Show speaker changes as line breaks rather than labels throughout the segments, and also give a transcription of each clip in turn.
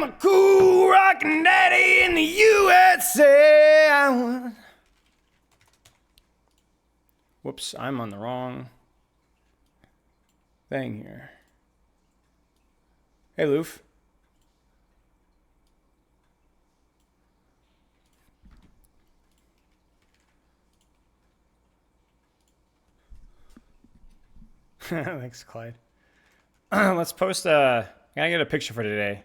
I'm a cool rockin' daddy in the USA. Whoops, I'm on the wrong thing here. Hey, Loof. Thanks, Clyde. Let's post I gotta get a picture for today.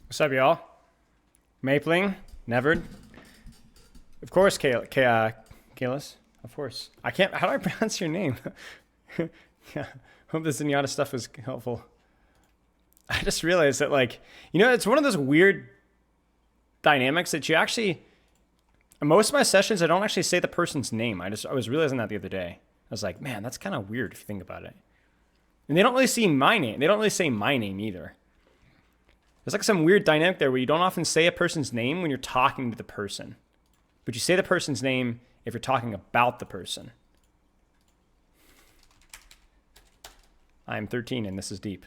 What's up, y'all? Mapling, Nevered. Of course, Kalis. Of course. I can't, how do I pronounce your name? Yeah, hope this Zenyatta stuff was helpful. I just realized that, like, you know, it's one of those weird dynamics that you actually, in most of my sessions, I don't actually say the person's name. I was realizing that the other day. I was like, man, that's kind of weird if you think about it. And they don't really see my name. They don't really say my name either. There's like some weird dynamic there where you don't often say a person's name when you're talking to the person. But you say the person's name if you're talking about the person. I'm 13 and this is deep.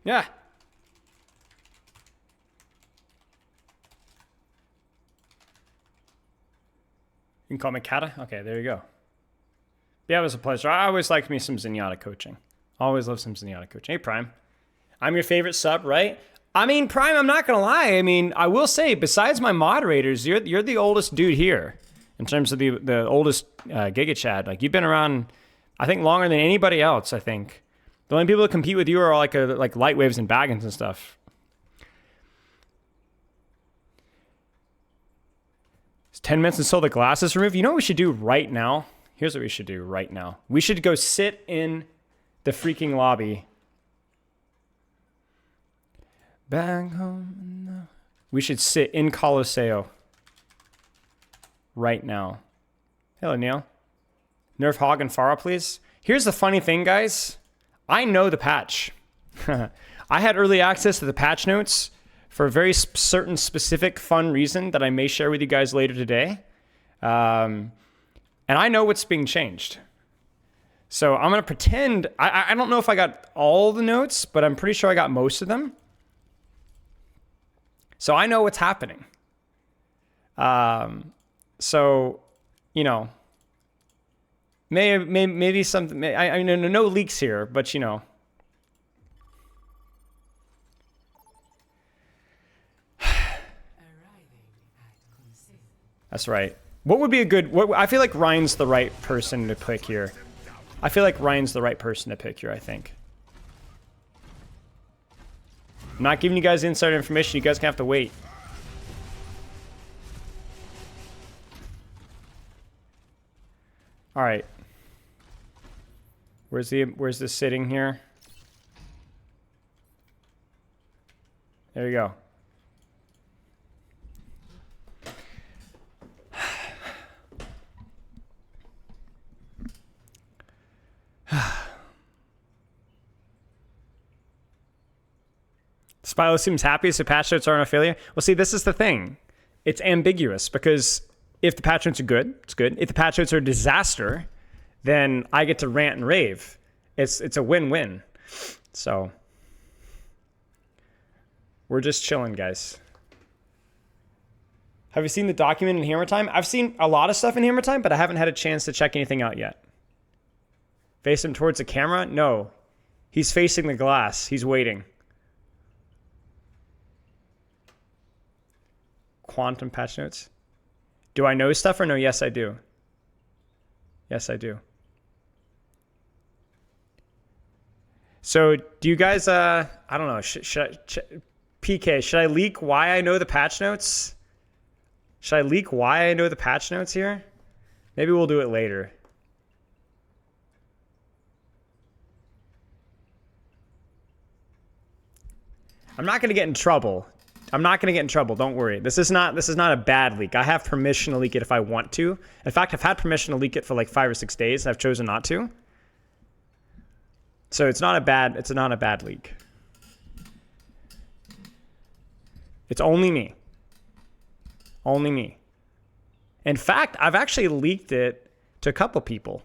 Yeah. You can call me Kata? Okay, there you go. Yeah, it was a pleasure. I always like me some Zenyatta coaching. Always love some Zenyatta coaching. Hey, Prime. I'm your favorite sub, right? I mean, Prime, I'm not going to lie. I mean, I will say, besides my moderators, you're the oldest dude here in terms of the oldest Giga Chad. Like, you've been around, I think, longer than anybody else, I think. The only people that compete with you are like Lightwaves and Baggins and stuff. It's 10 minutes until the glass is removed. You know what we should do right now? Here's what we should do right now. We should go sit in the freaking lobby. Back home. We should sit in Colosseo right now. Hello, Neil. Nerf Hog and Farah, please. Here's the funny thing, guys. I know the patch. I had early access to the patch notes for a very certain specific fun reason that I may share with you guys later today. And I know what's being changed. So I'm going to pretend, I don't know if I got all the notes, but I'm pretty sure I got most of them. So I know what's happening. So, you know, maybe something, I know no leaks here, but you know. That's right. What would be a good, I feel like Ryan's the right person to pick here. I feel like Ryan's the right person to pick here, I think. I'm not giving you guys insider information. You guys can have to wait. All right. Where's this sitting here? There you go. Spilo seems happy, so patch notes aren't a failure. Well, see, this is the thing. It's ambiguous because if the patch notes are good, it's good. If the patch notes are a disaster, then I get to rant and rave. It's a win-win. So we're just chilling, guys. Have you seen the document in Hammer Time? I've seen a lot of stuff in Hammer Time, but I haven't had a chance to check anything out yet. Face him towards the camera? No. He's facing the glass. He's waiting. Quantum patch notes. Do I know stuff or no? Yes, I do. Yes, I do. So do you guys, I don't know, PK, should I leak why I know the patch notes? Should I leak why I know the patch notes here? Maybe we'll do it later. I'm not going to get in trouble. I'm not going to get in trouble. Don't worry. This is not a bad leak. I have permission to leak it if I want to. In fact, I've had permission to leak it for like 5 or 6 days, and I've chosen not to. So it's not a bad leak. It's only me. Only me. In fact, I've actually leaked it to a couple people.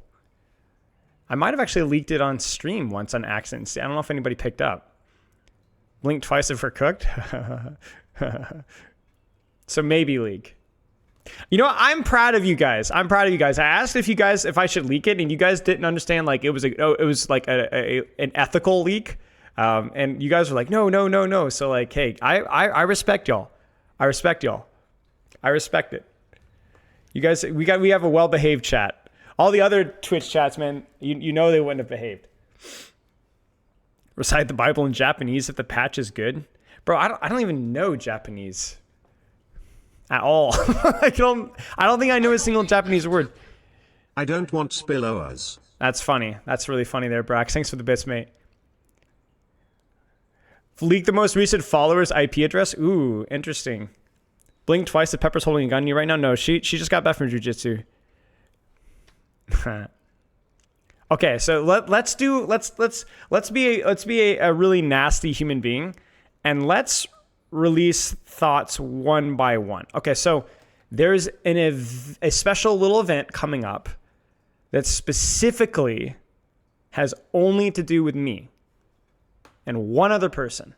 I might have actually leaked it on stream once on accident. I don't know if anybody picked up. Blinked twice if we're cooked. So maybe leak. You know what? I'm proud of you guys. I asked if I should leak it, and you guys didn't understand like it was an ethical leak. And you guys were like, no. So like, hey, I respect y'all. I respect it. You guys, we have a well-behaved chat. All the other Twitch chats, man, you know they wouldn't have behaved. Recite the Bible in Japanese if the patch is good. Bro, I don't even know Japanese at all. I don't think I know a single Japanese word.
I don't want spillovers.
That's funny. That's really funny there, Brax. Thanks for the bits, mate. Leak the most recent followers' IP address. Ooh, interesting. Blink twice if Pepper's holding a gun to you right now. No, she just got back from jiu-jitsu. Okay, so let's be a really nasty human being, and let's release thoughts one by one. Okay, so there's a special little event coming up that specifically has only to do with me and one other person.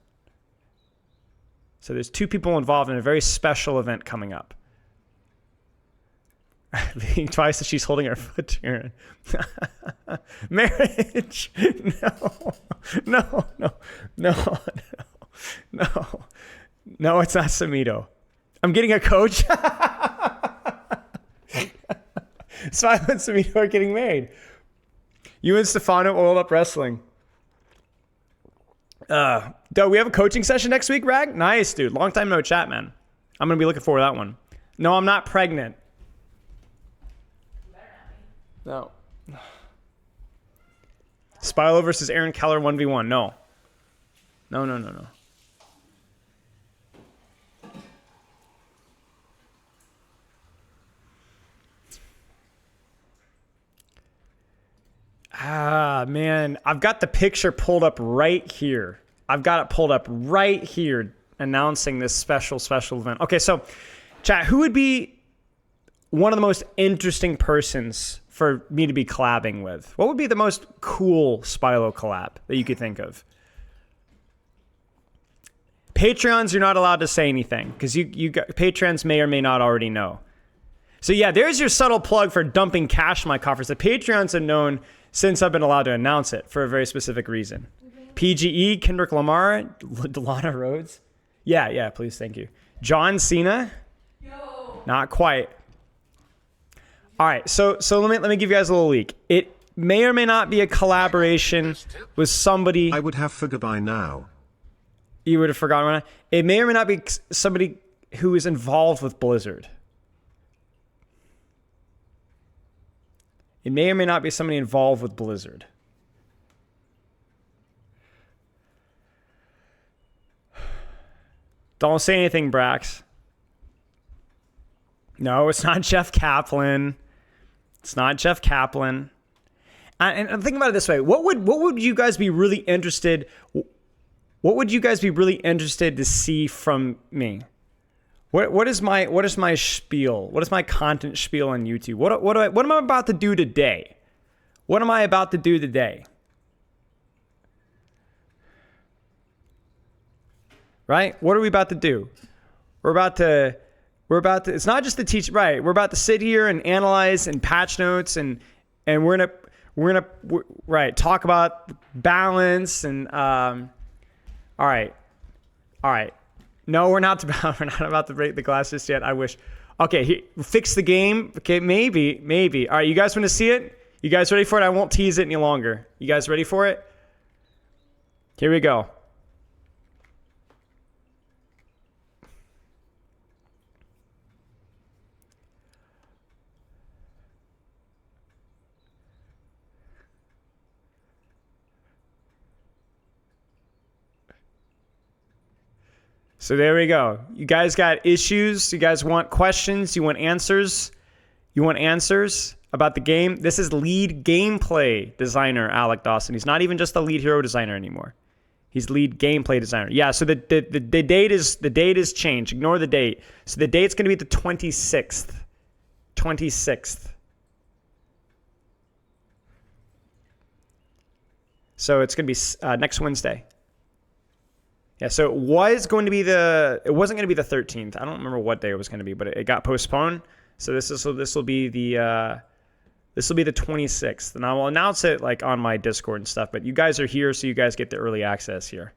So there's 2 people involved in a very special event coming up. Twice that she's holding her foot to her. Marriage. No, it's not Samito. I'm getting a coach. Smile and Samito are getting married. You and Stefano oiled up wrestling. Dude, we have a coaching session next week, Rag? Nice, dude. Long time no chat, man. I'm going to be looking forward to that one. No, I'm not pregnant. No. Spilo versus Aaron Keller 1v1. No. No. Ah, man. I've got the picture pulled up right here. Announcing this special event. Okay, so, chat, who would be one of the most interesting persons for me to be collabing with? What would be the most cool Spilo collab that you could think of? Patreons, you're not allowed to say anything because Patreons may or may not already know. So yeah, there's your subtle plug for dumping cash in my coffers. The Patreons have known since I've been allowed to announce it for a very specific reason. PGE, Kendrick Lamar, Delana Rhodes. Yeah, please, thank you. John Cena. Yo. Not quite. All right, so let me give you guys a little leak. It may or may not be a collaboration with somebody.
I would have forgot by now.
You would have forgotten. It may or may not be somebody who is involved with Blizzard. It may or may not be somebody involved with Blizzard. Don't say anything, Brax. No, it's not Jeff Kaplan. It's not Jeff Kaplan. And think about it this way: what would you guys be really interested? What would you guys be really interested to see from me? What is my spiel? What is my content spiel on YouTube? What am I about to do today? What am I about to do today? Right? What are we about to do? We're about to, it's not just to teach, right? We're about to sit here and analyze and patch notes and we're gonna right, talk about balance and, all right. No, we're not about to break the glass just yet. I wish. Okay, fix the game. Okay, maybe. All right, you guys want to see it? You guys ready for it? I won't tease it any longer. You guys ready for it? Here we go. So there we go. You guys got issues. You guys want questions. You want answers. You want answers about the game. This is lead gameplay designer Alec Dawson. He's not even just the lead hero designer anymore. He's lead gameplay designer. Yeah, so the date is changed. Ignore the date. So the date's going to be the 26th. 26th. So it's going to be next Wednesday. Yeah, so it wasn't going to be the 13th. I don't remember what day it was going to be, but it got postponed. So this will be the 26th, and I will announce it like on my Discord and stuff. But you guys are here, so you guys get the early access here.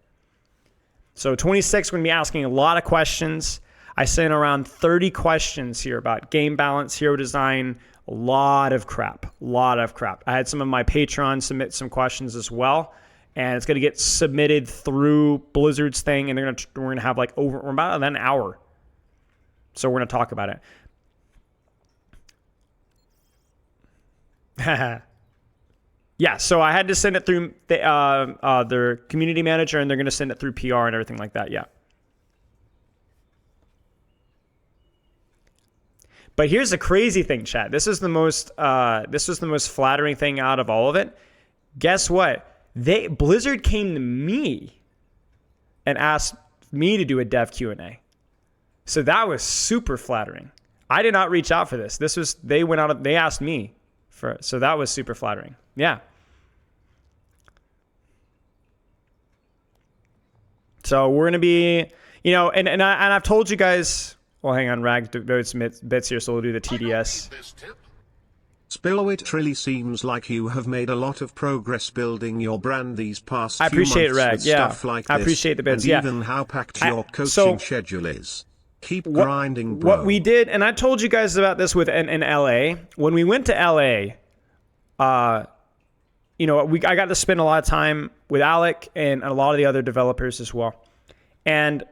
So 26th, we're gonna be asking a lot of questions. I sent around 30 questions here about game balance, hero design, a lot of crap. I had some of my Patreon submit some questions as well, and it's gonna get submitted through Blizzard's thing, and we're gonna have like we're about an hour. So we're gonna talk about it. Yeah, so I had to send it through their community manager, and they're going to send it through PR and everything like that. Yeah. But here's the crazy thing, chat. This was the most flattering thing out of all of it. Guess what? Blizzard came to me and asked me to do a dev Q&A. So that was super flattering. I did not reach out for this. They asked me. So that was super flattering. Yeah. So we're going to be, and I've told you guys, well, hang on, Rag devotes bits here, so we'll do the TDS.
Spillo, it really seems like you have made a lot of progress building your brand these past few months.
I appreciate it, Rag.
With
Yeah.
stuff like
I
this,
appreciate the bits.
and
Yeah.
even how packed your coaching schedule is. Keep grinding, bro.
What we did, and I told you guys about this with in LA. When we went to LA, I got to spend a lot of time with Alec and a lot of the other developers as well. And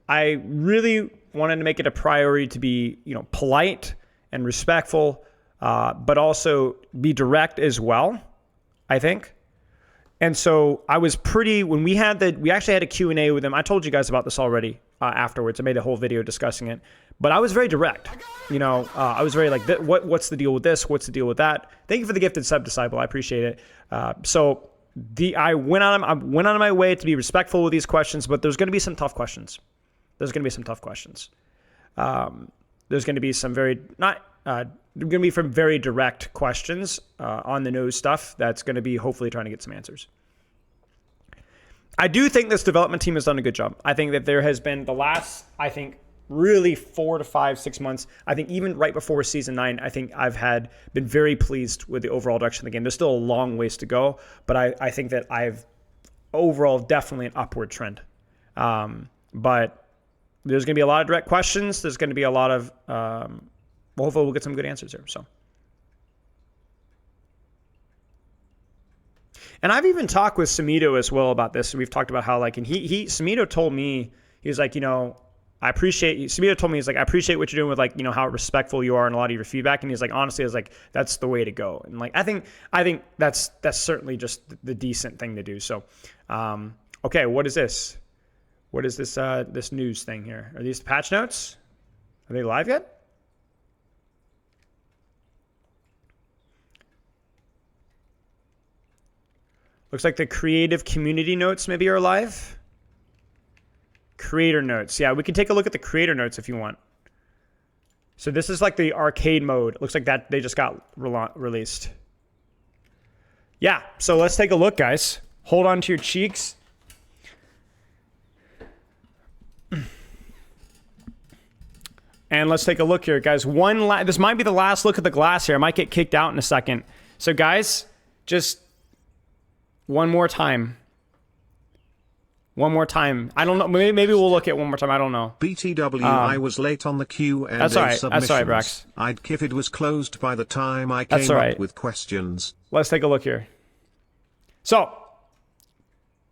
I really wanted to make it a priority to be, polite and respectful, but also be direct as well, I think. And so I was when we actually had a Q&A with him. I told you guys about this already afterwards. I made a whole video discussing it. But I was very direct. I was very like, what's the deal with this? What's the deal with that? Thank you for the gifted sub, Disciple. I appreciate it. I went out of my way to be respectful with these questions, but there's going to be some tough questions. There's going to be some very direct questions on the nose stuff that's going to be hopefully trying to get some answers. I do think this development team has done a good job. I think that there has been the last, really 4 to 5, 6 months. I think even right before season 9, I think I've been very pleased with the overall direction of the game. There's still a long ways to go, but I think that I've overall definitely an upward trend. But there's going to be a lot of direct questions. There's going to be a lot of, hopefully we'll get some good answers here. So, and I've even talked with Samito as well about this. We've talked about how Samito told me, he was like, Samito told me, he's like, I appreciate what you're doing with how respectful you are and a lot of your feedback. And he's like, honestly, I was like, that's the way to go. And I think that's certainly just the decent thing to do. So, okay, what is this? What is this, this news thing here? Are these the patch notes? Are they live yet? Looks like the creative community notes maybe are live. Creator notes. Yeah, we can take a look at the creator notes if you want. So this is like the arcade mode. It looks like that they just got released. Yeah, so let's take a look, guys. Hold on to your cheeks. And let's take a look here, guys. This might be the last look at the glass here. I might get kicked out in a second. So, guys, just one more time. One more time. I don't know. Maybe we'll look at one more time. I don't know.
BTW, I was late on the Q&A
that's all right.
submissions.
That's all right, Brax.
I'd if it was closed by the time I came up with questions.
Let's take a look here. So,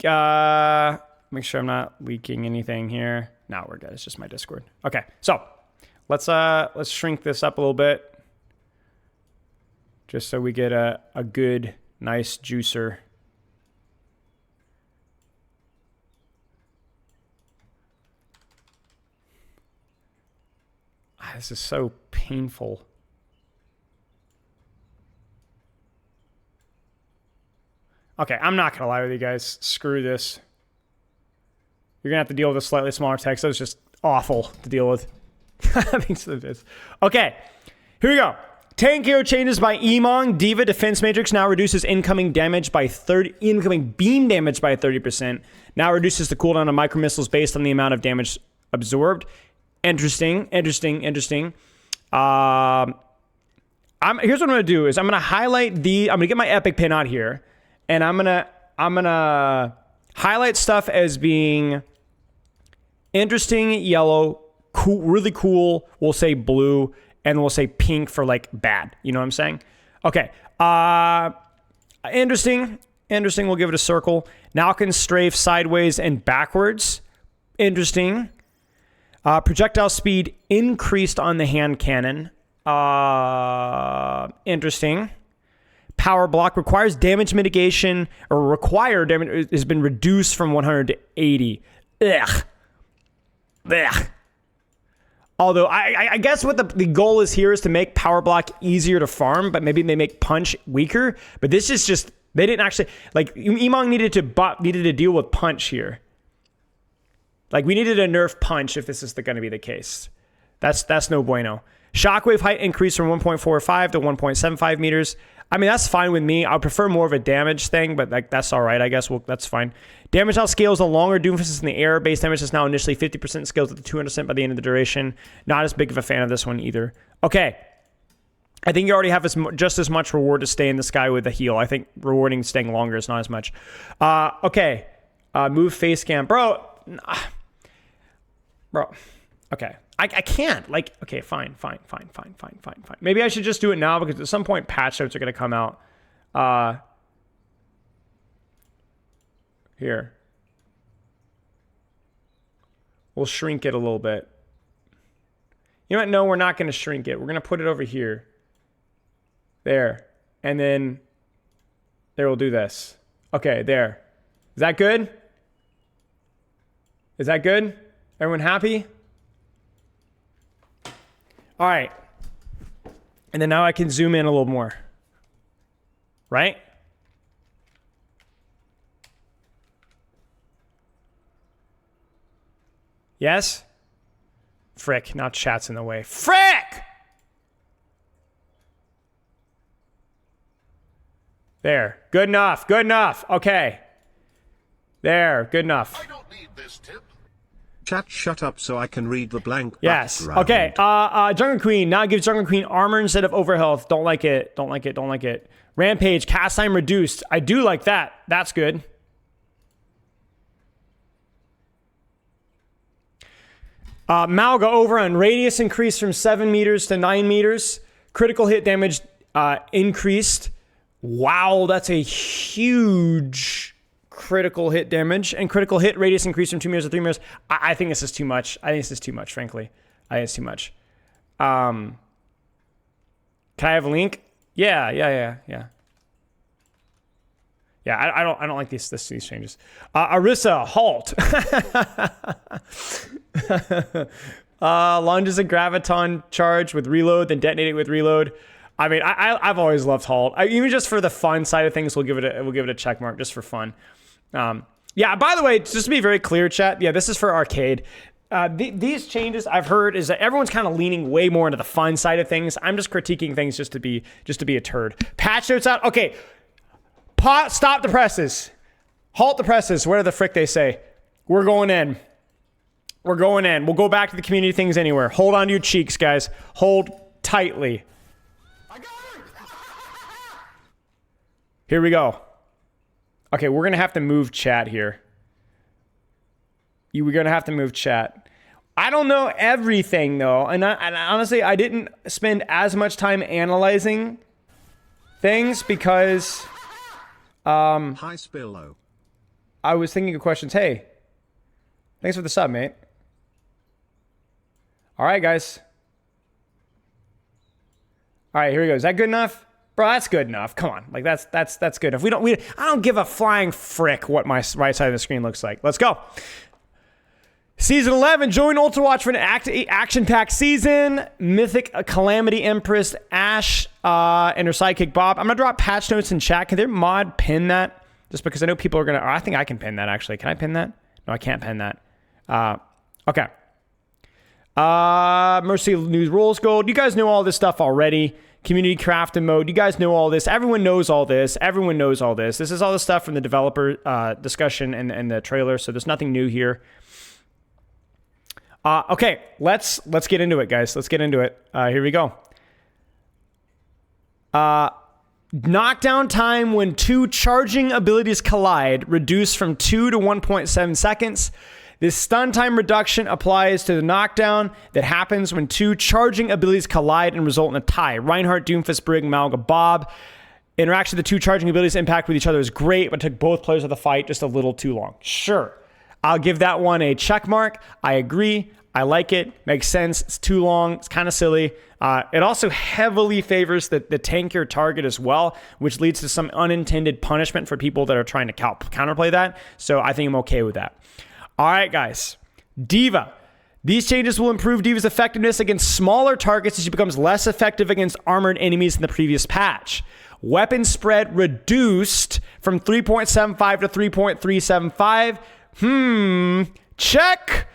make sure I'm not leaking anything here. No, we're good. It's just my Discord. Okay, so let's shrink this up a little bit, just so we get a good, nice juicer. this is so painful. Okay, I'm not gonna lie with you guys. Screw this. You're gonna have to deal with a slightly smaller text. That was just awful to deal with. I think so it is. Okay, here we go. Tank hero changes by Emong. Diva defense matrix now reduces incoming damage by 30. Incoming beam damage by 30%. Now reduces the cooldown of micro missiles based on the amount of damage absorbed. Interesting. Here's what I'm gonna do is I'm gonna highlight the. I'm gonna get my epic pin out here, and I'm gonna highlight stuff as being interesting, yellow, cool, really cool. We'll say blue, and we'll say pink for like bad. You know what I'm saying? Okay. Interesting. We'll give it a circle. Now can strafe sideways and backwards. Interesting. Projectile speed increased on the hand cannon. Interesting. Power block requires damage mitigation, or required damage has been reduced from 100 to 80. Ugh. Although I guess what the goal is here is to make power block easier to farm, but maybe they make punch weaker. But this is just, they didn't actually, like, Emong needed to deal with punch here. Like, we needed a nerf punch if this is going to be the case. That's no bueno. Shockwave height increased from 1.45 to 1.75 meters. I mean, that's fine with me. I would prefer more of a damage thing, but like that's all right, I guess. Well, that's fine. Damage now scales a longer doomfist in the air. Base damage is now initially 50%, scales at the 200% by the end of the duration. Not as big of a fan of this one either. Okay. I think you already have just as much reward to stay in the sky with the heal. I think rewarding staying longer is not as much. Okay. Move face cam. Bro. Okay. I can't. Like, okay, fine. Maybe I should just do it now because at some point patch notes are going to come out. Here. We'll shrink it a little bit. You know what? No, we're not going to shrink it. We're going to put it over here. There. And then there, we'll do this. Okay, there. Is that good? Is that good? Everyone happy? All right. And then now I can zoom in a little more. Right? Yes? Frick, now chat's in the way. Frick! There. Good enough. Okay. There. Good enough.
I don't need this tip. Chat, shut up so I can read the blank.
Yes.
Background.
Okay. Jungle Queen now gives Jungle Queen armor instead of overhealth. Don't like it. Rampage cast time reduced. I do like that. That's good. Malga overrun radius increased from 7 meters to 9 meters. Critical hit damage increased. Wow, that's a huge critical hit damage, and critical hit radius increased from 2 meters to 3 meters. I think this is too much. Frankly. I think it's too much. Can I have a link? Yeah. Yeah, I don't like these changes. Arissa, halt. Launches a graviton charge with reload, then detonate it with reload. I mean, I've always loved halt. Even just for the fun side of things, we'll give it a check mark just for fun. Yeah. By the way, just to be very clear, chat. Yeah, this is for arcade. These changes I've heard is that everyone's kind of leaning way more into the fun side of things. I'm just critiquing things just to be a turd. Patch notes out. Okay. Stop the presses. Halt the presses. Whatever the frick they say. We're going in. We'll go back to the community things anywhere. Hold on to your cheeks, guys. Hold tightly. Here we go. Okay, we're going to have to move chat here. We're going to have to move chat. I don't know everything, though. And honestly, I didn't spend as much time analyzing things because...
Hi, Spillo.
I was thinking of questions. Hey, thanks for the sub, mate. All right, guys. All right, here we go. Is that good enough? Bro, that's good enough. Come on. Like, that's good enough. I don't give a flying frick what my right side of the screen looks like. Let's go. Season 11, join Ultra Watch for an action-packed season. Mythic Calamity Empress, Ash, and her sidekick Bob. I'm going to drop patch notes in chat. Can their mod pin that? Just because I know people are going to... I think I can pin that, actually. Can I pin that? No, I can't pin that. Okay. Mercy News Rules Gold. You guys know all this stuff already. Community crafting mode. You guys know all this. Everyone knows all this. Everyone knows all this. This is all the stuff from the developer discussion and the trailer, so there's nothing new here. Okay, let's get into it, guys. Let's get into it. Here we go. Knockdown time when two charging abilities collide, reduced from 2 to 1.7 seconds. This stun time reduction applies to the knockdown that happens when two charging abilities collide and result in a tie. Reinhardt, Doomfist, Brig, Malga, Bob. Interaction of the two charging abilities impact with each other is great, but took both players of the fight just a little too long. Sure. I'll give that one a check mark. I agree. I like it. Makes sense. It's too long. It's kind of silly. It also heavily favors the tankier target as well, which leads to some unintended punishment for people that are trying to counterplay that. So I think I'm okay with that. All right, guys. D.Va. These changes will improve D.Va's effectiveness against smaller targets as she becomes less effective against armored enemies in the previous patch. Weapon spread reduced from 3.75 to 3.375. Check.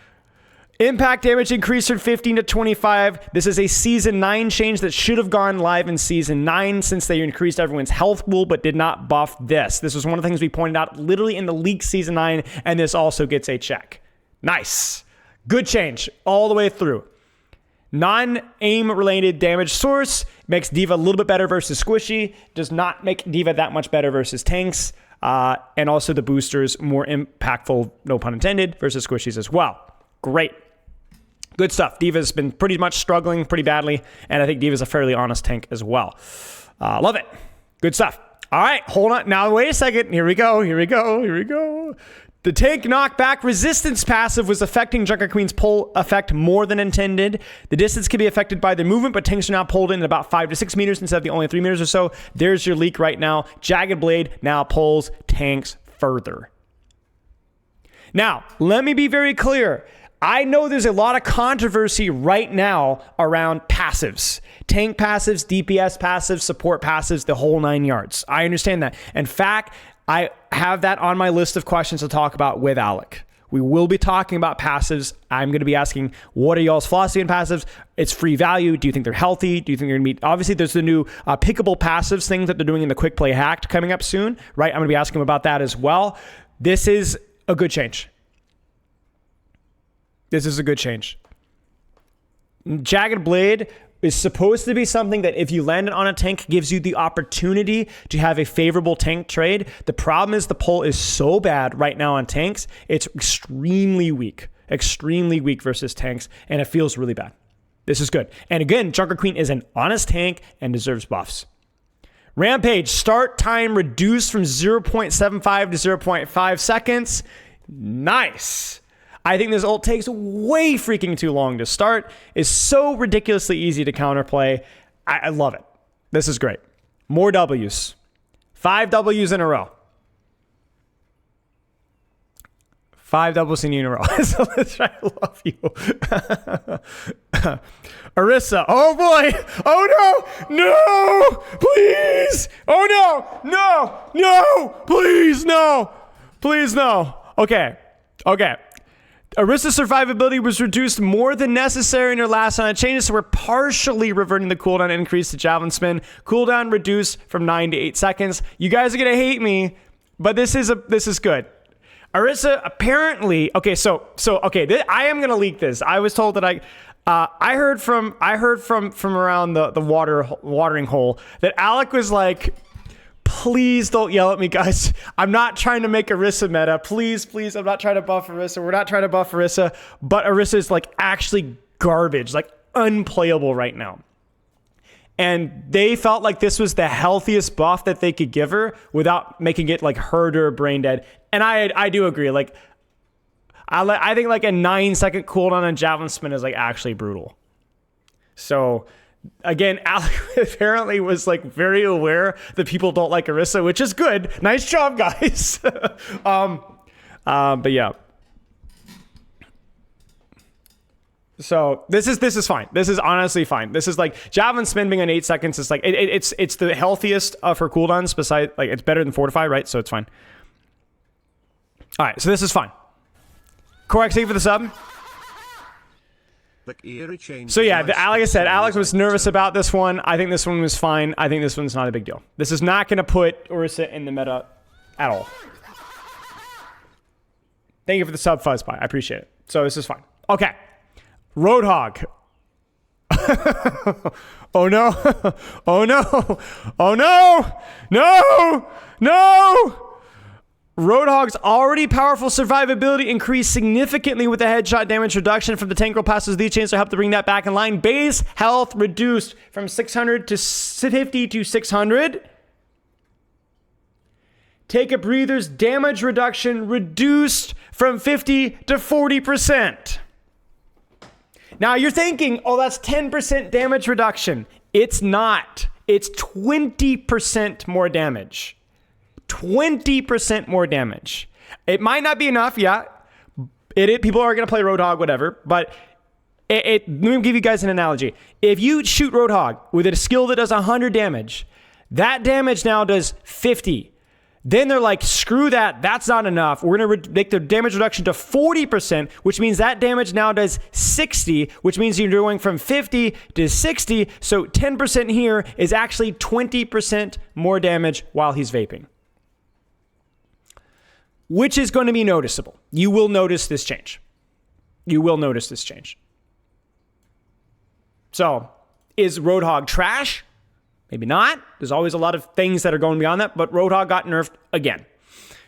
Impact damage increased from 15 to 25. This is a Season 9 change that should have gone live in Season 9 since they increased everyone's health pool but did not buff this. This was one of the things we pointed out literally in the leak Season 9, and this also gets a check. Nice. Good change all the way through. Non-aim related damage source makes D.Va a little bit better versus Squishy. Does not make D.Va that much better versus tanks. And also the boosters more impactful, no pun intended, versus Squishies as well. Great. Good stuff. D.Va's been pretty much struggling pretty badly, and I think D.Va's a fairly honest tank as well. Love it. Good stuff. All right, hold on. Now, wait a second. Here we go. The tank knockback resistance passive was affecting Junker Queen's pull effect more than intended. The distance can be affected by their movement, but tanks are now pulled in at about 5 to 6 meters instead of the only 3 meters or so. There's your leak right now. Jagged Blade now pulls tanks further. Now, let me be very clear. I know there's a lot of controversy right now around passives. Tank passives, DPS passives, support passives, the whole 9 yards. I understand that. In fact, I have that on my list of questions to talk about with Alec. We will be talking about passives. I'm going to be asking, what are y'all's philosophy on passives? It's free value. Do you think they're healthy? Do you think they're going to be... Obviously, there's the new pickable passives things that they're doing in the Quick Play Hacked coming up soon, right? I'm going to be asking them about that as well. This is a good change. This is a good change. Jagged Blade is supposed to be something that if you land it on a tank, gives you the opportunity to have a favorable tank trade. The problem is the pull is so bad right now on tanks. It's extremely weak versus tanks, and it feels really bad. This is good. And again, Junker Queen is an honest tank and deserves buffs. Rampage, start time reduced from 0.75 to 0.5 seconds. Nice. I think this ult takes way freaking too long to start. Is so ridiculously easy to counterplay. I love it. This is great. More W's. 5 W's in a row. 5 doubles in a row. So let's try to love you. Orisa. Oh boy. Oh no. No. Please. Oh no. No. No. Please no. Please no. Okay. Orisa's survivability was reduced more than necessary in her last round of changes, so we're partially reverting the cooldown increase to Javelin Spin. Cooldown reduced from 9 to 8 seconds. You guys are going to hate me, but this is good. Orisa apparently... Okay, I am going to leak this. I was told that I heard from around the watering hole that Alec was like... Please don't yell at me, guys. I'm not trying to make Orisa meta. Please, I'm not trying to buff Orisa. We're not trying to buff Orisa. But Orisa is like actually garbage, like unplayable right now. And they felt like this was the healthiest buff that they could give her without making it like hurt or brain dead. And I do agree. Like I think like a 9-second cooldown on Javelin Spin is like actually brutal. So... Again, Alec apparently was like very aware that people don't like Orisa, which is good. Nice job, guys. But yeah. So this is fine. This is honestly fine. This is like javelin spin being on 8 seconds. It's like it's the healthiest of her cooldowns. Besides, like it's better than fortify, right? So it's fine. All right, so this is fine. Correct. Thank you for the sub. So yeah, like I said, Alex was nervous about this one. I think this one was fine. I think this one's not a big deal. This is not going to put Orisa in the meta at all. Thank you for the sub, Fuzzpie. I appreciate it. So this is fine. Okay. Roadhog. Oh no. Oh no. Oh no. No. No. Roadhog's already powerful survivability increased significantly with the headshot damage reduction from the tank roll passes lead chains to help to bring that back in line. Base health reduced from 600 to 50 to 600. Take a breather's damage reduction reduced from 50 to 40%. Now you're thinking, oh, that's 10% damage reduction. It's not. It's 20% more damage. 20% more damage. It might not be enough, yeah. People are going to play Roadhog, whatever, but let me give you guys an analogy. If you shoot Roadhog with a skill that does 100 damage, that damage now does 50. Then they're like, screw that, that's not enough. We're going to make the damage reduction to 40%, which means that damage now does 60, which means you're going from 50 to 60. So 10% here is actually 20% more damage while he's vaping, which is going to be noticeable. You will notice this change. You will notice this change. So is Roadhog trash? Maybe not. There's always a lot of things that are going beyond that, but Roadhog got nerfed again.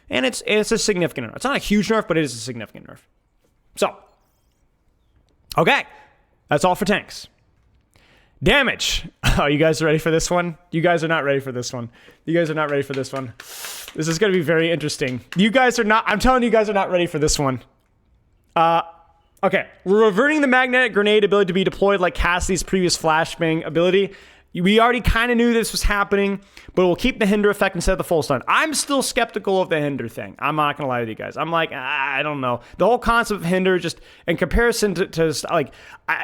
And it's a significant nerf. It's not a huge nerf, but it is a significant nerf. So, okay. That's all for tanks. Damage. Oh, you guys are ready for this one? You guys are not ready for this one. You guys are not ready for this one. This is going to be very interesting. You guys are not, I'm telling you guys are not ready for this one. Okay. We're reverting the magnetic grenade ability to be deployed like Cassidy's previous flashbang ability. We already kind of knew this was happening, but we'll keep the hinder effect instead of the full stun. I'm still skeptical of the hinder thing. I'm not going to lie with you guys. I'm like, I don't know. The whole concept of hinder, just in comparison to like,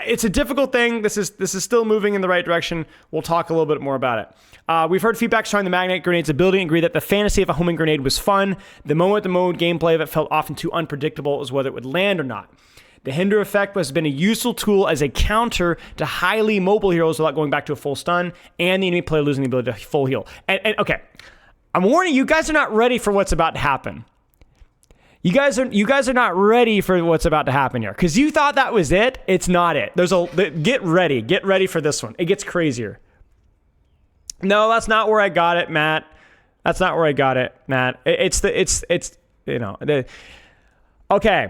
it's a difficult thing. This is still moving in the right direction. We'll talk a little bit more about it. We've heard feedback showing the magnetic grenade's ability and agree that the fantasy of a homing grenade was fun. The moment-to-mode gameplay of it felt often too unpredictable as whether it would land or not. The hinder effect has been a useful tool as a counter to highly mobile heroes without going back to a full stun and the enemy player losing the ability to full heal. And okay, I'm warning you, guys are not ready for what's about to happen. You guys are not ready for what's about to happen here because you thought that was it. It's not it. Get ready for this one. It gets crazier. No, that's not where I got it, Matt. That's not where I got it, Matt. Okay.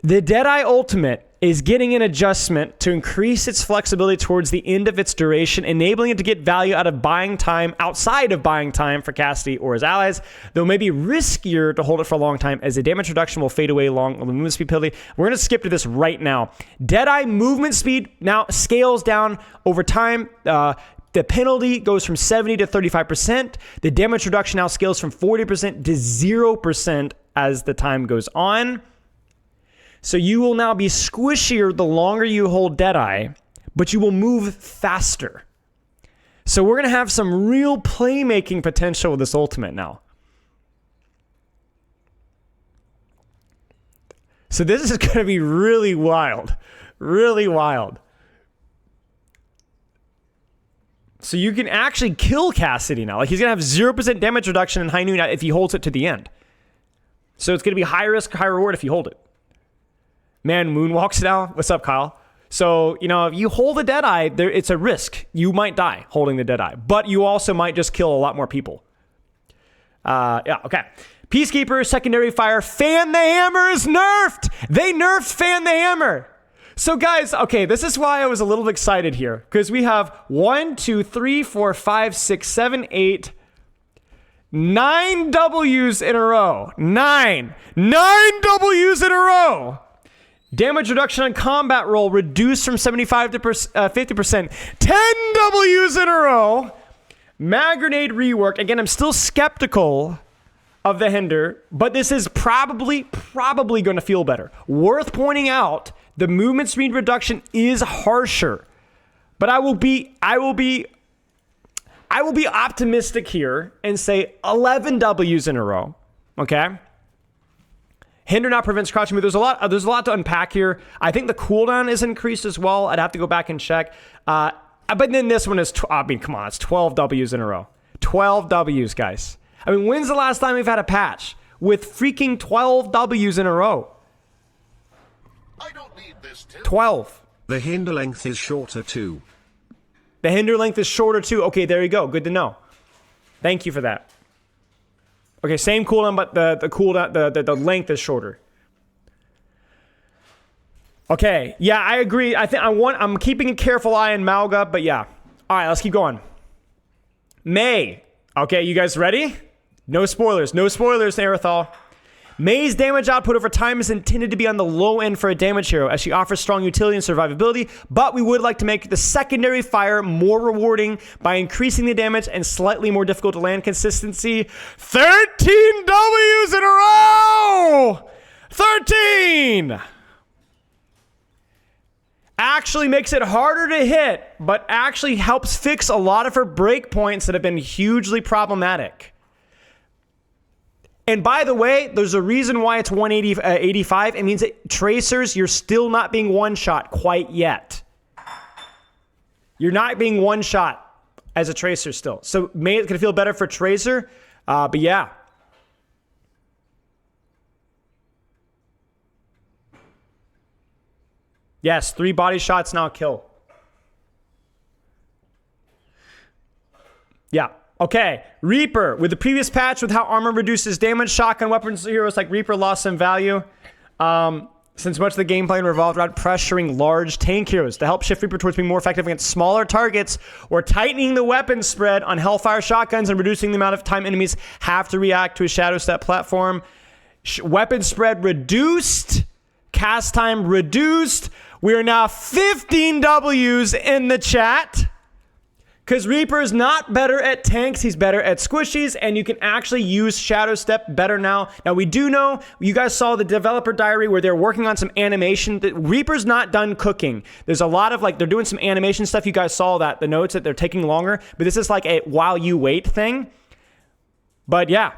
The Deadeye Ultimate is getting an adjustment to increase its flexibility towards the end of its duration, enabling it to get value out of buying time outside of buying time for Cassidy or his allies, though it may be riskier to hold it for a long time as the damage reduction will fade away along with the movement speed penalty. We're going to skip to this right now. Deadeye movement speed now scales down over time. The penalty goes from 70 to 35%. The damage reduction now scales from 40% to 0% as the time goes on. So you will now be squishier the longer you hold Deadeye, but you will move faster. So we're going to have some real playmaking potential with this ultimate now. So this is going to be really wild. Really wild. So you can actually kill Cassidy now. Like he's going to have 0% damage reduction in High Noon if he holds it to the end. So it's going to be high risk, high reward if you hold it. Man moonwalks now. What's up, Kyle? So, if you hold a Deadeye, it's a risk. You might die holding the Deadeye, but you also might just kill a lot more people. Okay. Peacekeeper, secondary fire, Fan the Hammer is nerfed. They nerfed Fan the Hammer. So guys, okay, this is why I was a little excited here, because we have 1, 2, 3, 4, 5, 6, 7, 8, 9 W's in a row. 9 W's in a row. Damage reduction on combat roll reduced from 75 to 50%. 10 W's in a row. Mag grenade reworked. Again, I'm still skeptical of the hinder, but this is probably going to feel better. Worth pointing out The movement speed reduction is harsher. But I will be optimistic here and say 11 W's in a row. Okay? Hinder now prevents crouching move. There's a lot to unpack here. I think the cooldown is increased as well. I'd have to go back and check. But then this one is, come on, it's 12 W's in a row. 12 W's, guys. I mean, when's the last time we've had a patch with freaking 12 W's in a row?
I don't need this tip.
12.
The hinder length is shorter too.
The hinder length is shorter too. Okay, there you go. Good to know. Thank you for that. Okay, same cooldown, but the cooldown, the length is shorter. Okay, yeah, I agree. I'm keeping a careful eye on Malga, but yeah. All right, let's keep going. May. Okay, you guys ready? No spoilers. No spoilers, Aerithal. May's damage output over time is intended to be on the low end for a damage hero, as she offers strong utility and survivability, but we would like to make the secondary fire more rewarding by increasing the damage and slightly more difficult to land consistency. 13 W's in a row! 13! Actually makes it harder to hit, but actually helps fix a lot of her breakpoints that have been hugely problematic. And by the way, there's a reason why it's 185. It means that tracers, you're still not being one-shot quite yet. You're not being one-shot as a tracer still. So maybe it's going to feel better for tracer, but yeah. Yes, 3 body shots now kill. Yeah. Okay, Reaper. With the previous patch, with how armor reduces damage, shotgun weapons heroes like Reaper lost some value. Since much of the gameplay revolved around pressuring large tank heroes. To help shift Reaper towards being more effective against smaller targets, or tightening the weapon spread on Hellfire shotguns and reducing the amount of time enemies have to react to a Shadow Step platform. Weapon spread reduced. Cast time reduced. We are now 15 W's in the chat. Because Reaper is not better at tanks, he's better at squishies, and you can actually use Shadow Step better now. Now, we do know, you guys saw the developer diary where they're working on some animation. Reaper's not done cooking. There's a lot of, they're doing some animation stuff. You guys saw that, the notes that they're taking longer. But this is like a while you wait thing. But yeah.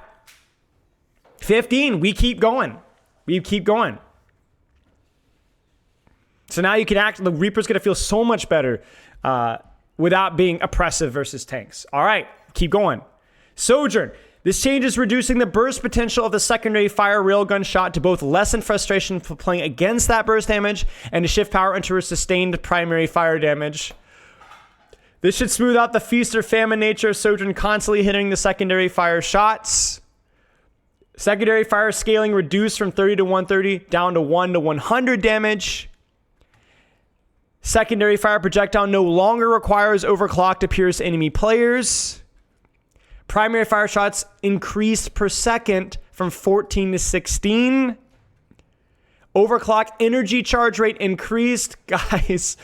15, we keep going. We keep going. So now you can the Reaper's going to feel so much better without being oppressive versus tanks. All right, keep going. Sojourn. This change is reducing the burst potential of the secondary fire railgun shot to both lessen frustration for playing against that burst damage and to shift power into a sustained primary fire damage. This should smooth out the feast or famine nature of Sojourn constantly hitting the secondary fire shots. Secondary fire scaling reduced from 30 to 130 down to 1 to 100 damage. Secondary fire projectile no longer requires overclock to pierce enemy players. Primary fire shots increased per second from 14 to 16. Overclock energy charge rate increased. Guys,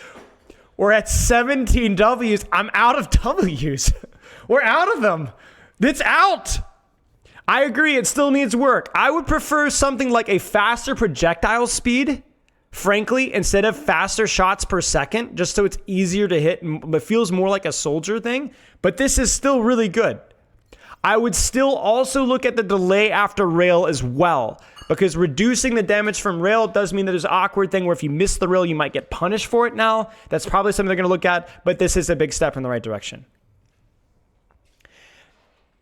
we're at 17 W's. I'm out of W's. We're out of them. It's out. I agree, it still needs work. I would prefer something like a faster projectile speed. Frankly, instead of faster shots per second, just so it's easier to hit, but feels more like a soldier thing. But this is still really good. I would still also look at the delay after rail as well, because reducing the damage from rail does mean that there's an awkward thing where if you miss the rail, you might get punished for it now. That's probably something they're going to look at, but this is a big step in the right direction.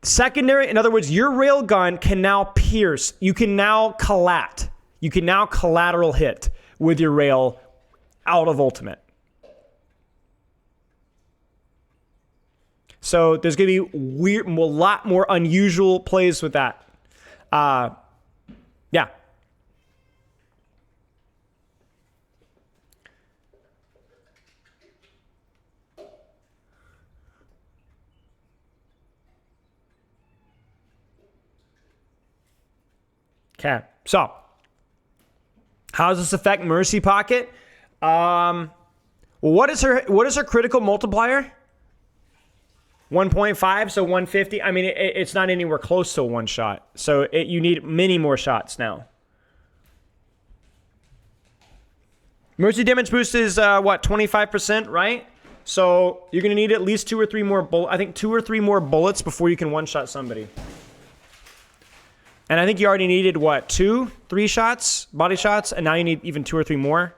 Secondary, in other words, your rail gun can now pierce. You can now collat. You can now collateral hit with your rail out of ultimate. So there's going to be a lot more unusual plays with that. Yeah. Okay, so how does this affect Mercy Pocket? What is her critical multiplier? 1.5, so 150. I mean, it's not anywhere close to a one shot. So you need many more shots now. Emergency damage boost is what, 25%, right? So you're gonna need at least 2 or 3 more I think 2 or 3 more bullets before you can one-shot somebody. And I think you already needed what, 2, 3 shots, body shots, and now you need even 2 or 3 more.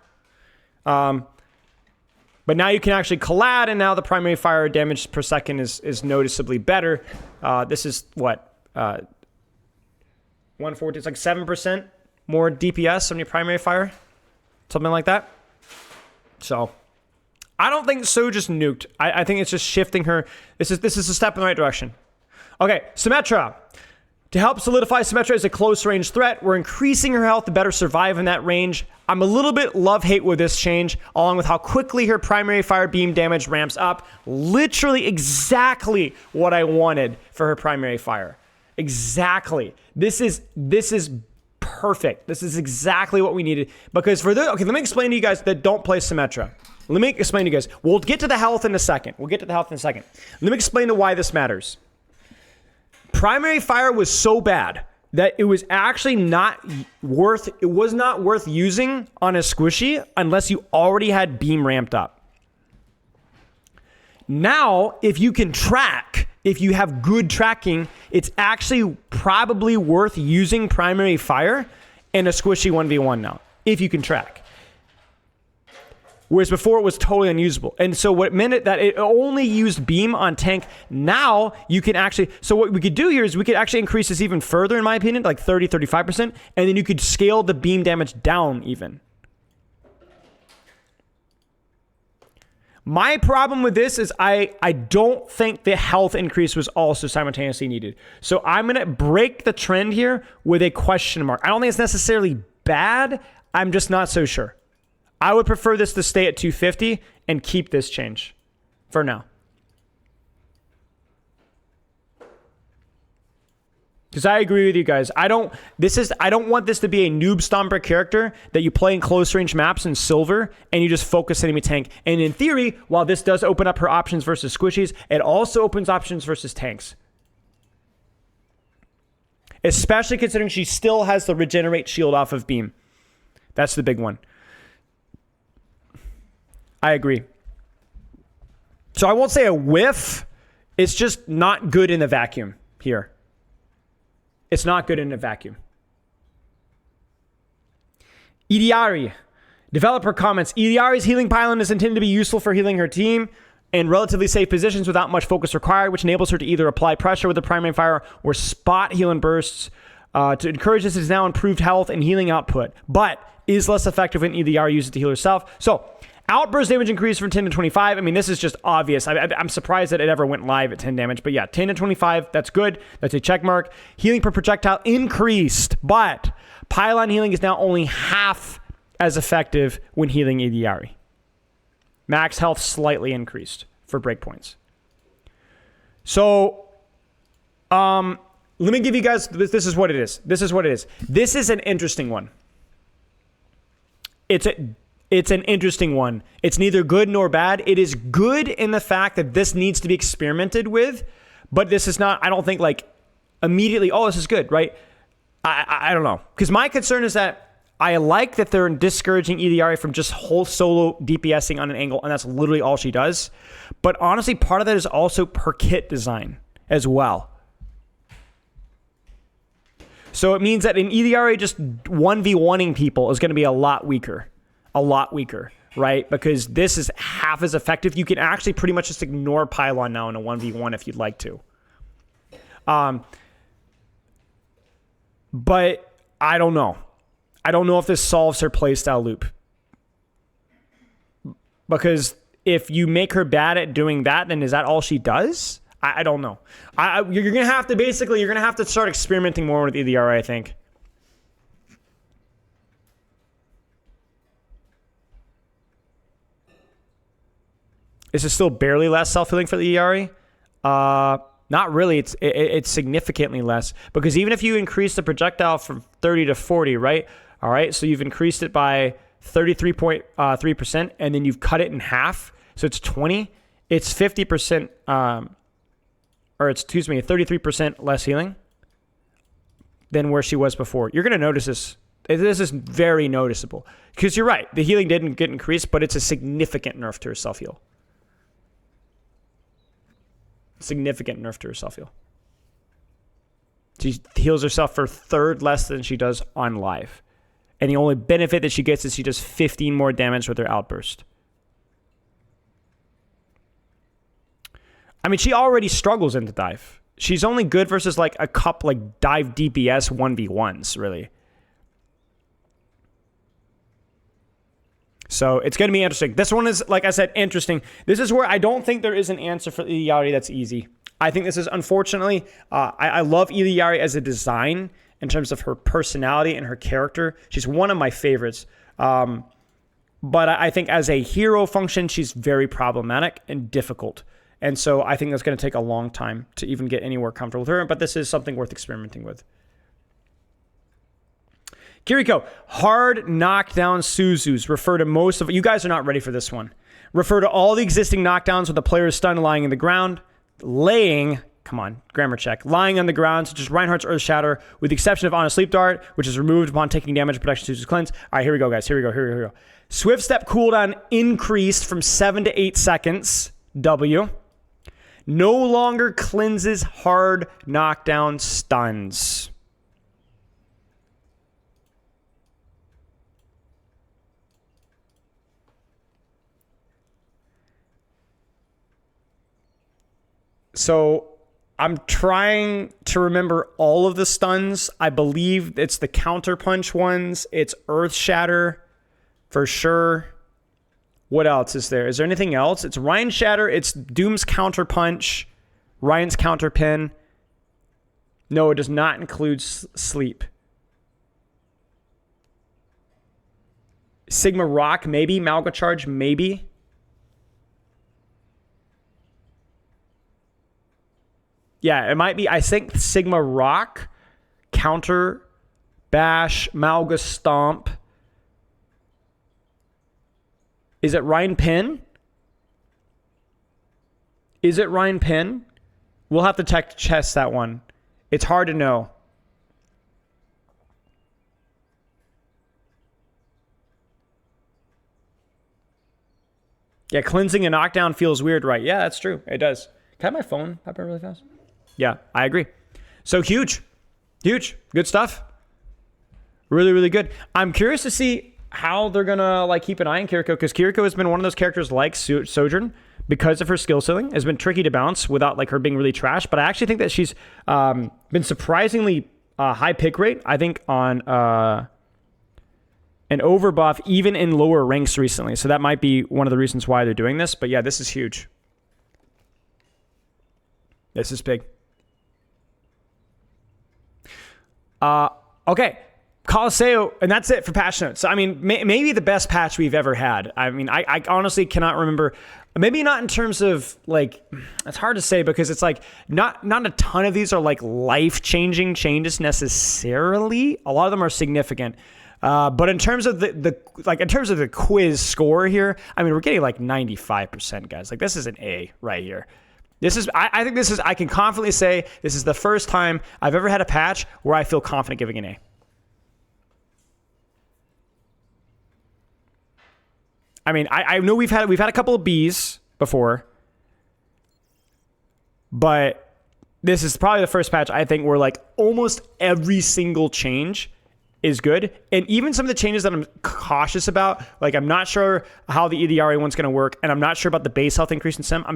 But now you can actually collide, and now the primary fire damage per second is noticeably better. This is what, 140. It's like 7% more DPS on your primary fire, something like that. So I don't think So just nuked. I think it's just shifting her. This is a step in the right direction. Okay, Symmetra. To help solidify Symmetra as a close-range threat, we're increasing her health to better survive in that range. I'm a little bit love-hate with this change, along with how quickly her primary fire beam damage ramps up. Literally exactly what I wanted for her primary fire. Exactly. This is perfect. This is exactly what we needed. Because for the... Okay, let me explain to you guys that don't play Symmetra. Let me explain to you guys. We'll get to the health in a second. Let me explain to why this matters. Primary fire was so bad that it was actually not worth using on a squishy unless you already had beam ramped up. Now, if you can track, if you have good tracking, it's actually probably worth using primary fire in a squishy 1v1 now, if you can track. Whereas before it was totally unusable. And so what meant that it only used beam on tank. Now you can actually, so what we could do here is we could actually increase this even further, in my opinion, like 30, 35%, and then you could scale the beam damage down even. My problem with this is I don't think the health increase was also simultaneously needed. So I'm going to break the trend here with a question mark. I don't think it's necessarily bad. I'm just not so sure. I would prefer this to stay at 250 and keep this change for now. Because I agree with you guys. I don't want this to be a noob stomper character that you play in close range maps in silver and you just focus enemy tank. And in theory, while this does open up her options versus squishies, it also opens options versus tanks. Especially considering she still has the regenerate shield off of beam. That's the big one. I agree. So I won't say a whiff. It's just not good in the vacuum here. It's not good in a vacuum. Idiari. Developer comments, Idiari's healing pylon is intended to be useful for healing her team in relatively safe positions without much focus required, which enables her to either apply pressure with the primary fire or spot heal in bursts. To encourage this, is now improved health and healing output, but is less effective when Idiari uses it to heal herself. So, outburst damage increased from 10 to 25. I mean, this is just obvious. I'm surprised that it ever went live at 10 damage. But yeah, 10 to 25, that's good. That's a check mark. Healing per projectile increased, but pylon healing is now only half as effective when healing Idiari. Max health slightly increased for breakpoints. So, let me give you guys, this is what it is. This is an interesting one. It's an interesting one. It's neither good nor bad. It is good in the fact that this needs to be experimented with, but this is not, I don't think, like, immediately, oh, this is good, right? I don't know. Because my concern is that I like that they're discouraging Idiari from just whole solo DPSing on an angle, and that's literally all she does. But honestly, part of that is also her kit design as well. So it means that in Idiari, just 1v1ing people is going to be a lot weaker, right? Because this is half as effective. You can actually pretty much just ignore pylon now in a 1v1 if you'd like to. But I don't know. I don't know if this solves her playstyle loop. Because if you make her bad at doing that, then is that all she does? I don't know. You're going to have to basically, you're going to have to start experimenting more with EDR, I think. Is it still barely less self-healing for the ERE? Not really. It's significantly less. Because even if you increase the projectile from 30 to 40, right? All right, so you've increased it by 33.3%, and then you've cut it in half. So it's 20. It's 50%, or it's, excuse me, 33% less healing than where she was before. You're going to notice this This is very noticeable. Because you're right, the healing didn't get increased, but it's a significant nerf to her self-heal. Significant nerf to her self-heal. She heals herself for a third less than she does on live. And the only benefit that she gets is she does 15 more damage with her outburst. I mean, she already struggles into dive. She's only good versus like a couple like dive DPS 1v1s, really. So it's going to be interesting. This one is, like I said, interesting. This is where I don't think there is an answer for Iliari that's easy. I think this is, unfortunately, I love Iliari as a design in terms of her personality and her character. She's one of my favorites. But I think as a hero function, she's very problematic and difficult. And so I think that's going to take a long time to even get anywhere comfortable with her. But this is something worth experimenting with. Kiriko, hard knockdown Suzus refer to most of... You guys are not ready for this one. Refer to all the existing knockdowns with the player stunned lying in the ground. Laying... Come on, grammar check. Lying on the ground, such as Reinhardt's Earth Shatter, with the exception of Honest Sleep Dart, which is removed upon taking damage, protection Suzus cleanse. All right, here we go, guys. Here we go. Swift Step cooldown increased from 7 to 8 seconds. W. No longer cleanses hard knockdown stuns. So I'm trying to remember all of the stuns. I believe it's the counter punch ones. It's Earth Shatter for sure. What else is there? Is there anything else? It's Ryan Shatter. It's Doom's counter punch. Ryan's counter pin. No, it does not include sleep. Sigma Rock, maybe. Malga Charge, maybe. Yeah, it might be. I think Sigma Rock, Counter, Bash, Malga Stomp. Is it Ryan Pin? Is it Ryan Pin? We'll have to test that one. It's hard to know. Yeah, cleansing a knockdown feels weird, right? Yeah, that's true. It does. Can I have my phone pop out really fast? Yeah, I agree. So huge. Good stuff. Really, really good. I'm curious to see how they're going to like keep an eye on Kiriko, because Kiriko has been one of those characters like Sojourn, because of her skill ceiling, has been tricky to bounce without like her being really trash. But I actually think that she's been surprisingly high pick rate, I think, on an overbuff, even in lower ranks recently. So that might be one of the reasons why they're doing this. But yeah, this is huge. This is big. Okay. Coliseo, and that's it for patch notes. I mean, maybe the best patch we've ever had. I mean, I honestly cannot remember. Maybe not in terms of, like, it's hard to say because it's like not a ton of these are like life-changing changes necessarily. A lot of them are significant. But in terms of the quiz score here, I mean, we're getting like 95%, guys. Like, this is an A right here. I think this is, I can confidently say this is the first time I've ever had a patch where I feel confident giving an A. I mean, I know we've had a couple of Bs before, but this is probably the first patch I think where like almost every single change is good. And even some of the changes that I'm cautious about, like I'm not sure how the EDRA one's going to work, and I'm not sure about the base health increase in Sim. I'm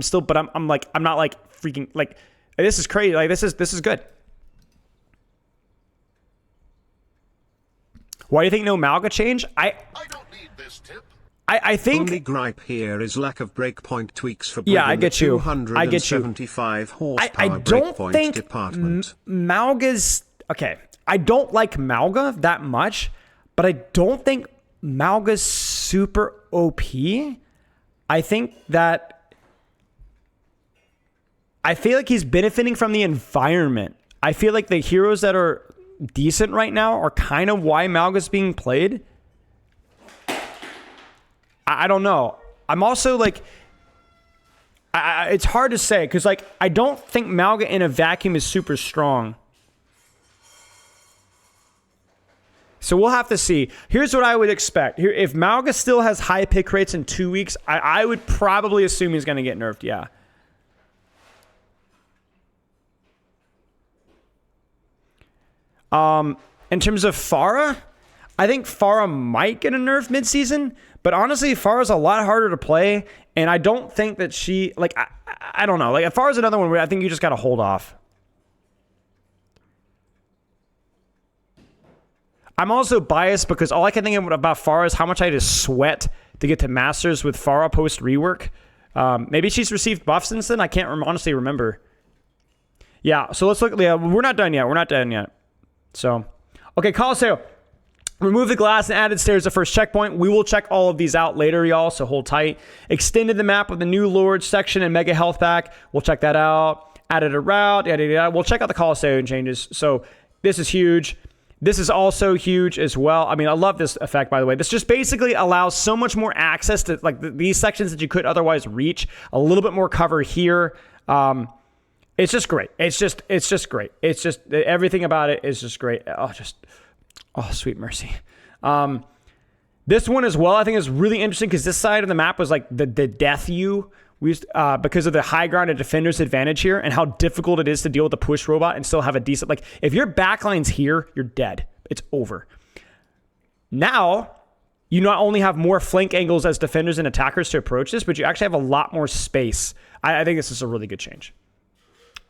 not like freaking like, this is crazy. Like this is good. Why do you think no Malga change?
I don't need this tip.
I think
only gripe here is lack of breakpoint tweaks for
I get you.
275 horsepower
I don't
breakpoint
think
department.
Malga's okay. I don't like Malga that much, but I don't think Malga's super OP. I think that I feel like he's benefiting from the environment. I feel like the heroes that are decent right now are kind of why Malga's being played. I don't know. I'm also like, it's hard to say because like I don't think Malga in a vacuum is super strong. So we'll have to see. Here's what I would expect. Here, if Malga still has high pick rates in 2 weeks, I would probably assume he's going to get nerfed. Yeah. In terms of Pharah, I think Pharah might get a nerf midseason, but honestly, Pharah's a lot harder to play, and I don't think that she, like, I don't know. Like, Pharah's another one where I think you just got to hold off. I'm also biased because all I can think about Pharah is how much I had to sweat to get to Masters with Pharah post rework. Maybe she's received buffs since then. I can't honestly remember. Yeah, so let's look. Yeah, we're not done yet. We're not done yet. So, okay, Colosseo. Remove the glass and added stairs the first checkpoint. We will check all of these out later, y'all, so hold tight. Extended the map with the new Lord section and Mega Health Pack. We'll check that out. Added a route. Yada, yada, yada. We'll check out the Colosseo changes. So this is huge. This is also huge as well. I mean, I love this effect, by the way. This just basically allows so much more access to like these sections that you could otherwise reach. A little bit more cover here. It's just great. It's just great. It's just everything about it is just great. Oh, sweet mercy. This one as well, I think is really interesting because this side of the map was like the death U. We used because of the high ground and defender's advantage here and how difficult it is to deal with the push robot and still have a decent, like if your backline's here, you're dead. It's over. Now, you not only have more flank angles as defenders and attackers to approach this, but you actually have a lot more space. I think this is a really good change.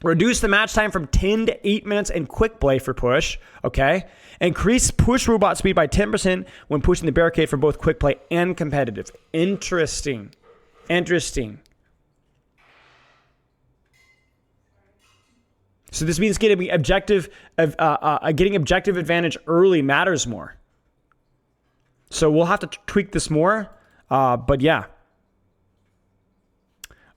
Reduce the match time from 10 to 8 minutes in quick play for push, okay? Increase push robot speed by 10% when pushing the barricade for both quick play and competitive. Interesting. So this means getting objective advantage early matters more. So we'll have to tweak this more, but yeah.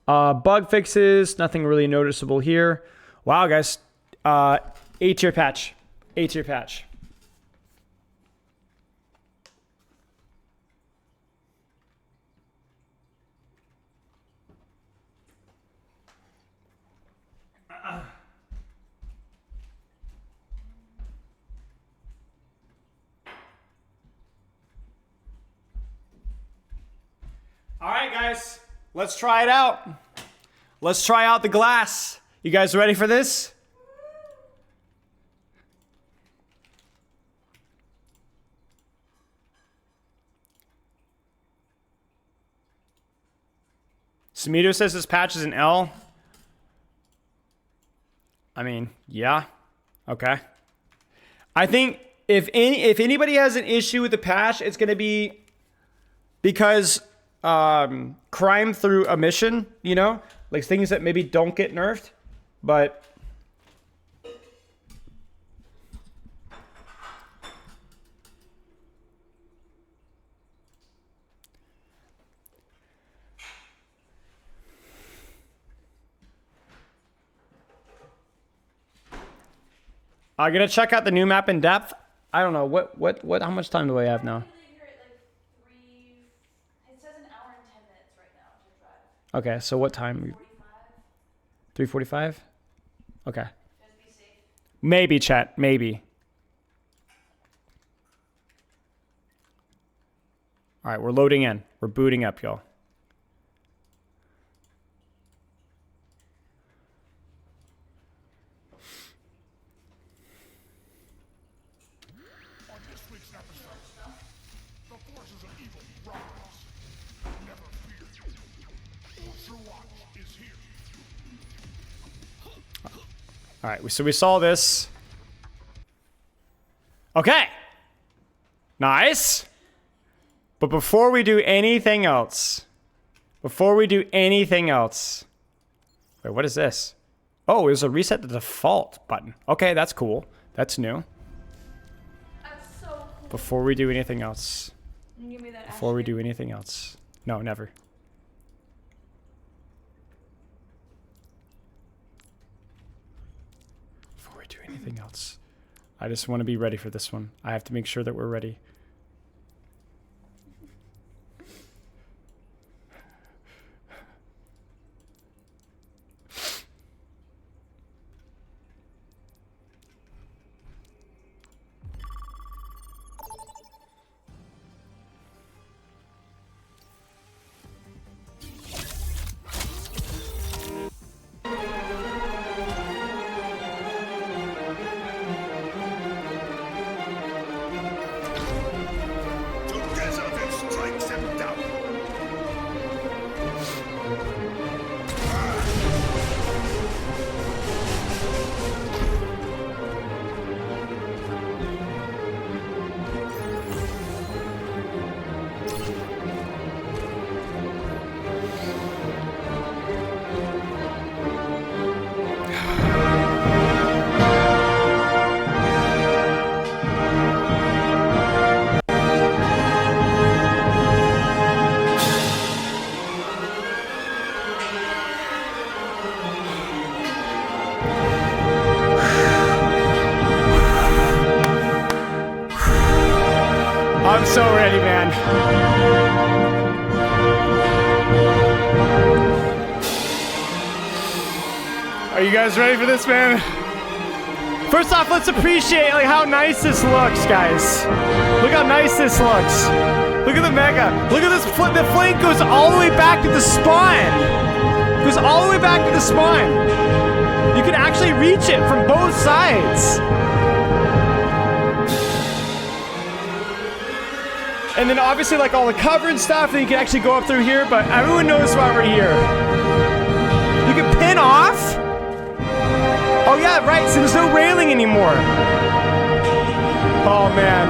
Bug fixes, nothing really noticeable here. Wow, guys. 8-tier patch. 8-tier patch. All right, guys. Let's try it out. Let's try out the glass. You guys ready for this? Samito says this patch is an L. I mean, yeah. Okay. I think if anybody has an issue with the patch, it's going to be because crime through omission, you know? Like things that maybe don't get nerfed, but I'm gonna check out the new map in depth. I don't know what how much time do I have now? Okay, so what time? 3:45? Okay. Maybe, chat. Maybe. All right, we're loading in. We're booting up, y'all. All right, so we saw this. Okay. Nice. But before we do anything else, wait, what is this? Oh, it was a reset the default button. Okay, that's cool. That's new.
That's so cool.
Before we do anything else.
Can you give me that
Before we do anything else. No, never. Do anything else. I just want to be ready for this one. I have to make sure that we're ready. you guys ready for this, man? First off, let's appreciate like how nice this looks, guys. Look how nice this looks. Look at the mega. Look at this. The flank goes all the way back to the spine. Goes all the way back to the spine. You can actually reach it from both sides. And then obviously like all the cover and stuff, and you can actually go up through here, but everyone knows why we're here. You can pin off. Oh yeah, right, so there's no railing anymore. Oh man.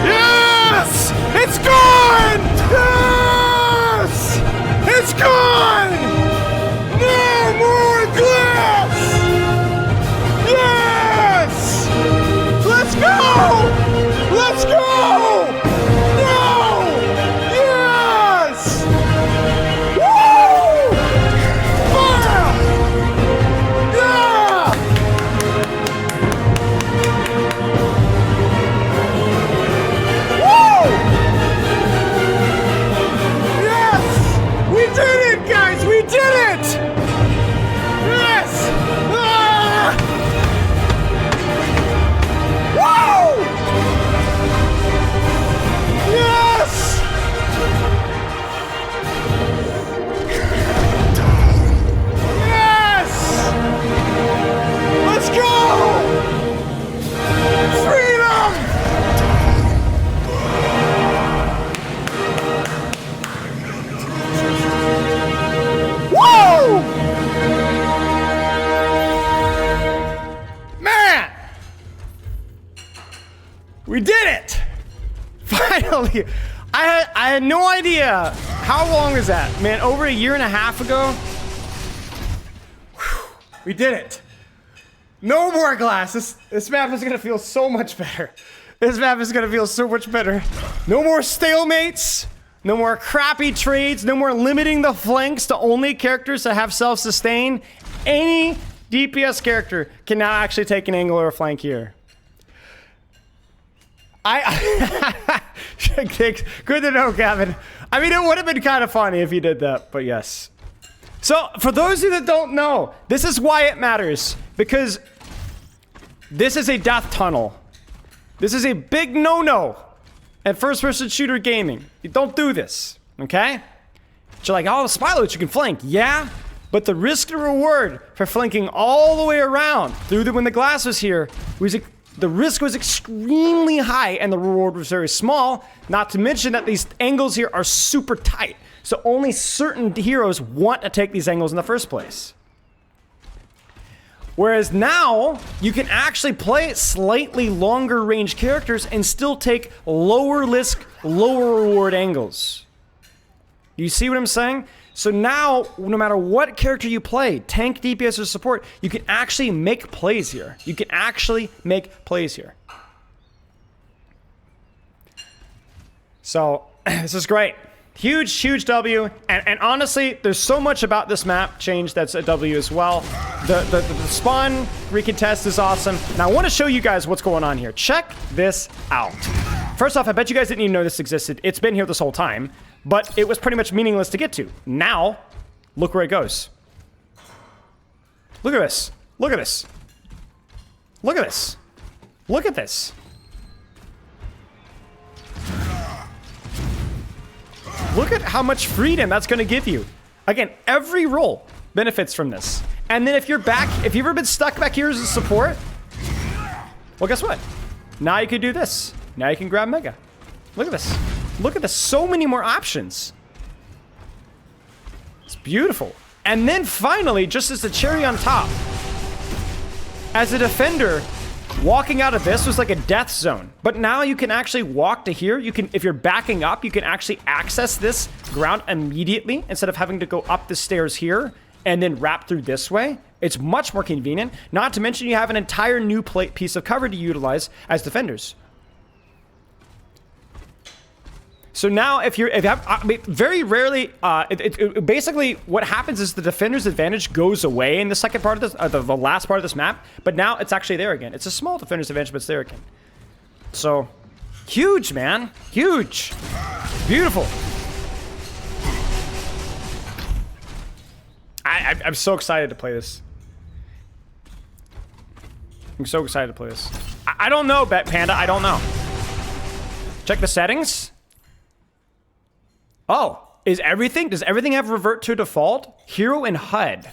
Yes! It's gone! Yes! It's gone! No more glass! Yes! Let's go! Let's go! No! Yes! Woo! Fire! Yeah! Woo! Yes! We did it, guys! We did it! Yes! Ah! Woo! Yes! Yes! Let's go! Freedom! Woo! Man! We did it! Finally! I had no idea. How long is that? Man, over a year and a half ago? Whew, we did it. No more glass. This map is gonna feel so much better. This map is gonna feel so much better. No more stalemates. No more crappy trades. No more limiting the flanks to only characters that have self-sustain. Any DPS character can now actually take an angle or a flank here. Good to know, Gavin. I mean, it would have been kind of funny if you did that, but yes. So, for those of you that don't know, this is why it matters. Because this is a death tunnel. This is a big no-no at first-person shooter gaming. You don't do this, okay? You're like, oh, spy loads, you can flank. Yeah, but the risk to reward for flanking all the way around through when the glass was here was the risk was extremely high and the reward was very small, not to mention that these angles here are super tight. So only certain heroes want to take these angles in the first place. Whereas now, you can actually play slightly longer range characters and still take lower risk, lower reward angles. You see what I'm saying? So now, no matter what character you play, tank, DPS, or support, you can actually make plays here. You can actually make plays here. So, this is great. Huge, huge W. And honestly, there's so much about this map change that's a W as well. The spawn recontest is awesome. Now, I want to show you guys what's going on here. Check this out. First off, I bet you guys didn't even know this existed. It's been here this whole time. But it was pretty much meaningless to get to. Now, look where it goes. Look at this. Look at this. Look at this. Look at this. Look at how much freedom that's going to give you. Again, every role benefits from this. And then if you're back, if you've ever been stuck back here as a support, well, guess what? Now you can do this. Now you can grab Mega. Look at this. Look at this, so many more options. It's beautiful. And then finally, just as the cherry on top, as a defender, walking out of this was like a death zone. But now you can actually walk to here. You can, if you're backing up, you can actually access this ground immediately instead of having to go up the stairs here and then wrap through this way. It's much more convenient. Not to mention you have an entire new piece of cover to utilize as defenders. So now, I mean, very rarely, basically what happens is the defender's advantage goes away in the second part of this, the last part of this map, but now it's actually there again. It's a small defender's advantage, but it's there again. So, huge, man, huge. Beautiful. I'm so excited to play this. I'm so excited to play this. I don't know, Bet Panda. I don't know. Check the settings. Oh, does everything have revert to default? Hero and HUD.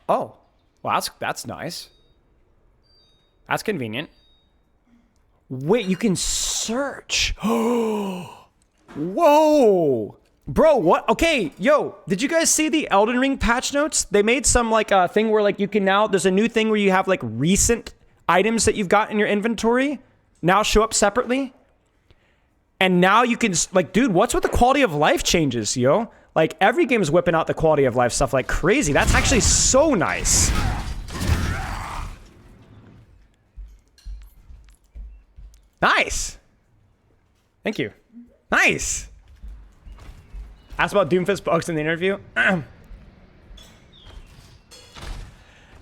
Oh, well, that's nice. That's convenient. Wait, you can search. Whoa. Bro, what? Okay, yo, did you guys see the Elden Ring patch notes? They made some like thing where like you can now, there's a new thing where you have like recent items that you've got in your inventory now show up separately. And now you can, like, dude, what's with the quality of life changes, yo? Like, every game is whipping out the quality of life stuff like crazy. That's actually so nice. Nice. Thank you. Nice. Asked about Doomfist bugs in the interview.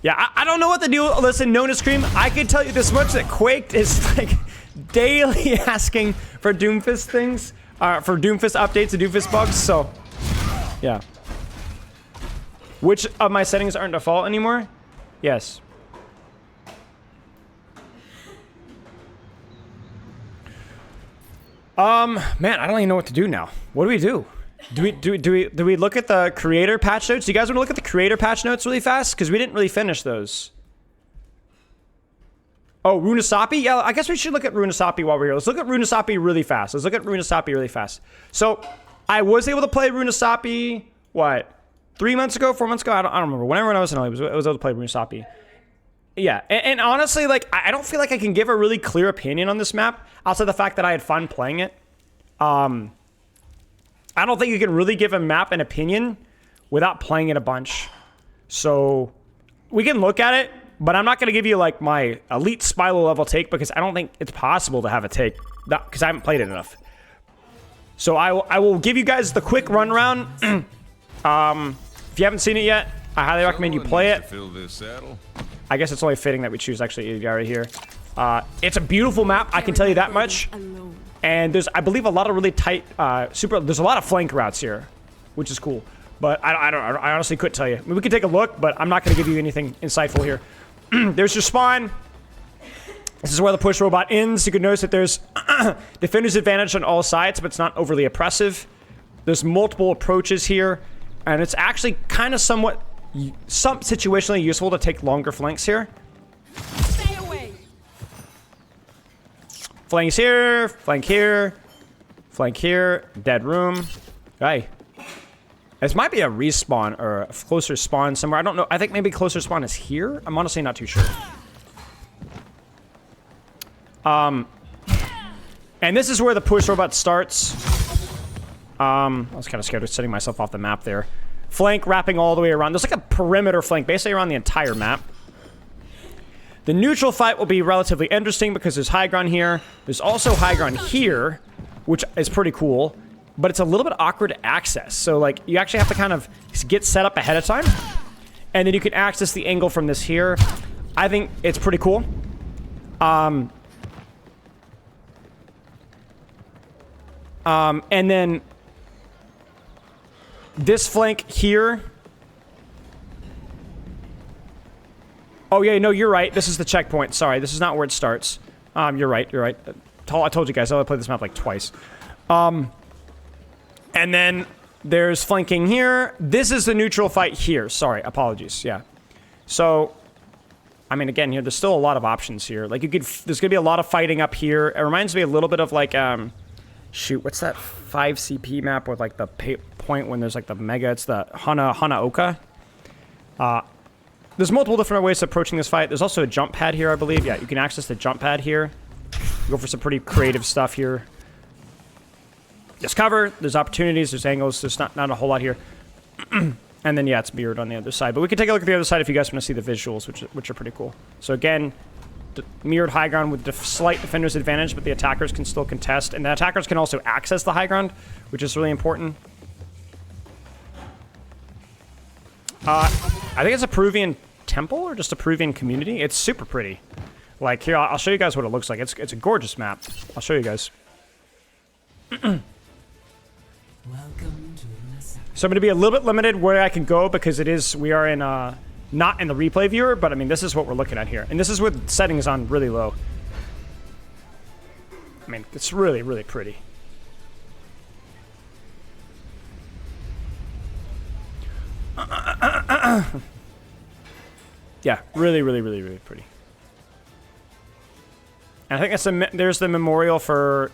Yeah, I don't know what the deal. Listen, Nona Scream, I can tell you this much, that Quaked is like daily asking for Doomfist things, for Doomfist updates and Doomfist bugs, so yeah. Which of my settings aren't default anymore? Yes. Man, I don't even know what to do now. What do we do? Do we look at the creator patch notes? Do you guys want to look at the creator patch notes really fast? Because we didn't really finish those. Oh, Runasapi? Yeah, I guess we should look at Runasapi while we're here. Let's look at Runasapi really fast. So, I was able to play Runasapi, what? 3 months ago? 4 months ago? I don't remember. Whenever I was in LA, I was able to play Runasapi. Yeah, and honestly, like, I don't feel like I can give a really clear opinion on this map, outside the fact that I had fun playing it. I don't think you can really give a map an opinion without playing it a bunch. So, we can look at it, but I'm not going to give you, like, my elite Spilo level take, because I don't think it's possible to have a take, because I haven't played it enough. So, I will give you guys the quick run around. If you haven't seen it yet, I highly recommend you play it. I guess it's only fitting that we choose, actually, Edgar right here. It's a beautiful map, I can tell you that much. And there's, I believe, a lot of really tight, there's a lot of flank routes here, which is cool. But I honestly couldn't tell you. I mean, we could take a look, but I'm not going to give you anything insightful here. There's your spawn. This is where the push robot ends. You can notice that there's defender's advantage on all sides, but it's not overly oppressive. There's multiple approaches here, and it's actually kind of somewhat, situationally useful to take longer flanks here.
Stay away.
Flanks here, flank here, flank here, dead room. Hey. This might be a respawn or a closer spawn somewhere. I don't know. I think maybe closer spawn is here. I'm honestly not too sure. And this is where the push robot starts. I was kind of scared of setting myself off the map there. Flank wrapping all the way around. There's like a perimeter flank basically around the entire map. The neutral fight will be relatively interesting because there's high ground here. There's also high ground here, which is pretty cool. But it's a little bit awkward to access. So, like, you actually have to kind of get set up ahead of time. And then you can access the angle from this here. I think it's pretty cool. And then this flank here. Oh, yeah, no, you're right. This is the checkpoint. Sorry, this is not where it starts. You're right, you're right. I told you guys, I only played this map like twice. And then there's flanking here. This is the neutral fight here. Sorry, apologies. Yeah. So, I mean, again, here, there's still a lot of options here. Like, there's gonna be a lot of fighting up here. It reminds me a little bit of, like, shoot, what's that 5 CP map with, like, the point when there's, like, the mega, it's the Hanaoka. There's multiple different ways of approaching this fight. There's also a jump pad here, I believe. Yeah, you can access the jump pad here. Go for some pretty creative stuff here. There's cover, there's opportunities, there's angles, there's not a whole lot here. And then, yeah, it's mirrored on the other side. But we can take a look at the other side if you guys want to see the visuals, which are pretty cool. So again, mirrored high ground with the slight defender's advantage, but the attackers can still contest. And the attackers can also access the high ground, which is really important. I think it's a Peruvian temple or just a Peruvian community. It's super pretty. Like here, I'll show you guys what it looks like. It's a gorgeous map. I'll show you guys.
Welcome to Runasapi.
So I'm going to be a little bit limited where I can go because we are in not in the replay viewer, but I mean this is what we're looking at here, and this is with settings on really low. I mean it's really, really pretty. Yeah, really, really, really, really pretty. And I think there's the memorial for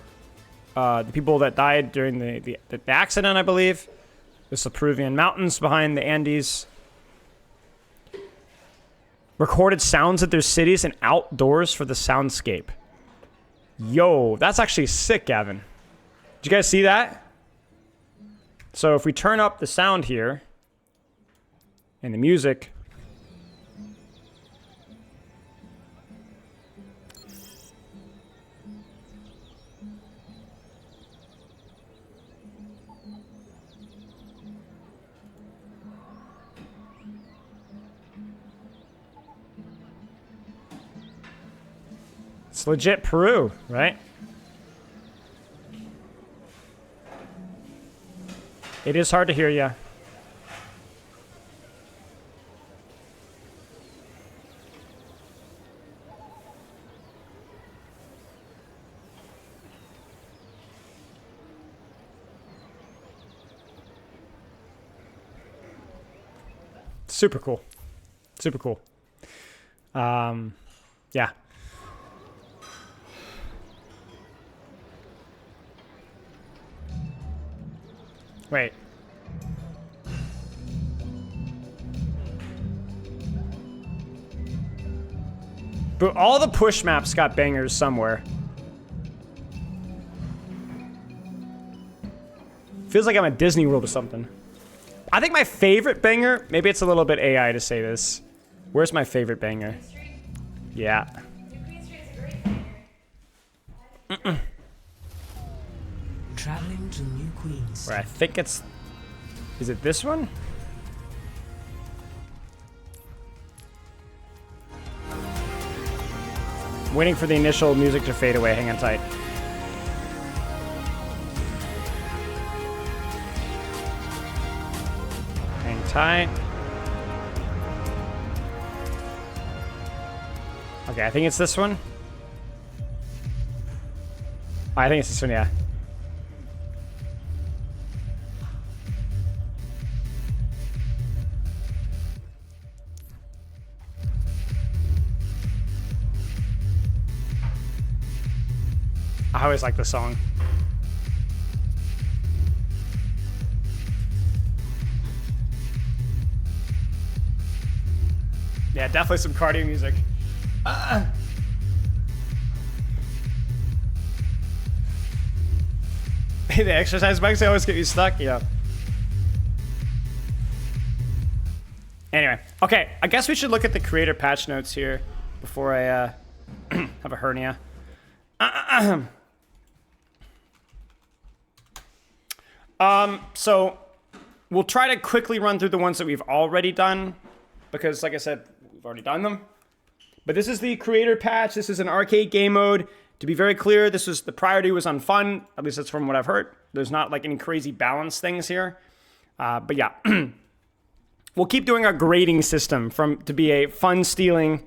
the people that died during the accident, I believe. It's the Peruvian mountains behind the Andes. Recorded sounds of their cities and outdoors for the soundscape. Yo, that's actually sick, Gavin. Did you guys see that? So if we turn up the sound here and the music. It's legit Peru, right? It is hard to hear you. Super cool. Super cool. Yeah. Wait. But all the push maps got bangers somewhere. Feels like I'm at Disney World or something. I think my favorite banger, maybe it's a little bit AI to say this. Where's my favorite banger? Yeah.
Traveling to New Queens.
Where I think it's... Is it this one? Waiting for the initial music to fade away. Hang on tight. Hang tight. Okay, I think it's this one. I think it's this one, yeah. I always like the song. Yeah, definitely some cardio music. The exercise bikes, they always get you stuck. Yeah. Anyway, okay. I guess we should look at the creator patch notes here before I have a hernia. So we'll try to quickly run through the ones that we've already done because, like I said, we've already done them. But this is the creator patch. This is an arcade game mode. To be very clear, the priority was on fun. At least that's from what I've heard. There's not like any crazy balance things here. But yeah, we'll keep doing our grading system to be a fun stealing